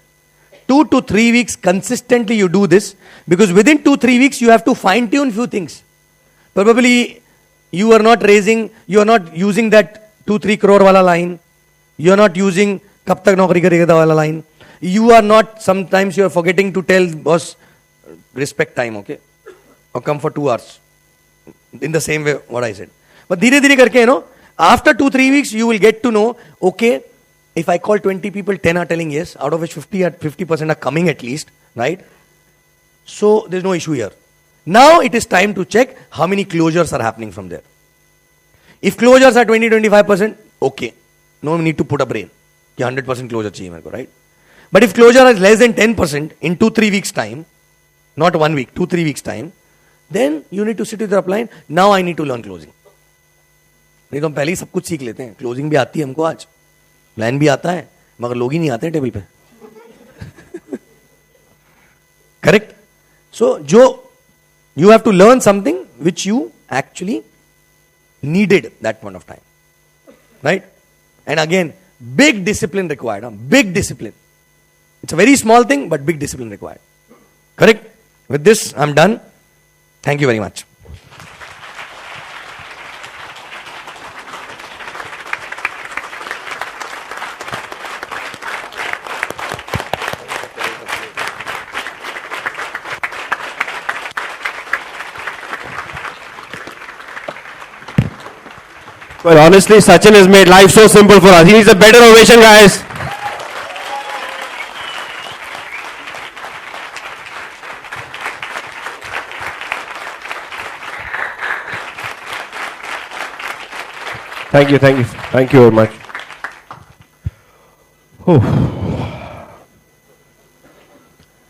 2 to 3 weeks consistently you do this, because within 2-3 weeks you have to fine tune few things. Probably you are not using that 2-3 crore wala line. You are not using kab tak naukri karega wala line. You are not, sometimes you are forgetting to tell boss, respect time, okay? Or come for 2 hours. In the same way what I said. But dheere dheere karke, after 2-3 weeks you will get to know, okay, if I call 20 people, 10 are telling yes, out of which 50% are coming at least, right? So there's no issue here. Now it is time to check how many closures are happening from there. If closures are 20-25%, okay. No need to put a brain. 100% closure chahiye mere ko, right? But if closure is less than 10% in 2-3 weeks time, not 1 week, 2-3 weeks time, then you need to sit with your upline. Now I need to learn closing. नहीं तो हम पहले ही सब कुछ सीख लेते हैं. Closing भी आती है हमको आज, प्लान भी आता है, मगर लोग ही नहीं आते हैं टेबल पे. Correct? So, you have to learn something which you actually needed that point of time. Right? And again, big discipline required. Big discipline. It's a very small thing, but big discipline required. Correct? With this, I'm done. Thank you very much. Well, honestly, Sachin has made life so simple for us. He needs a better ovation, guys. Thank you very much.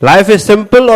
Life is simple.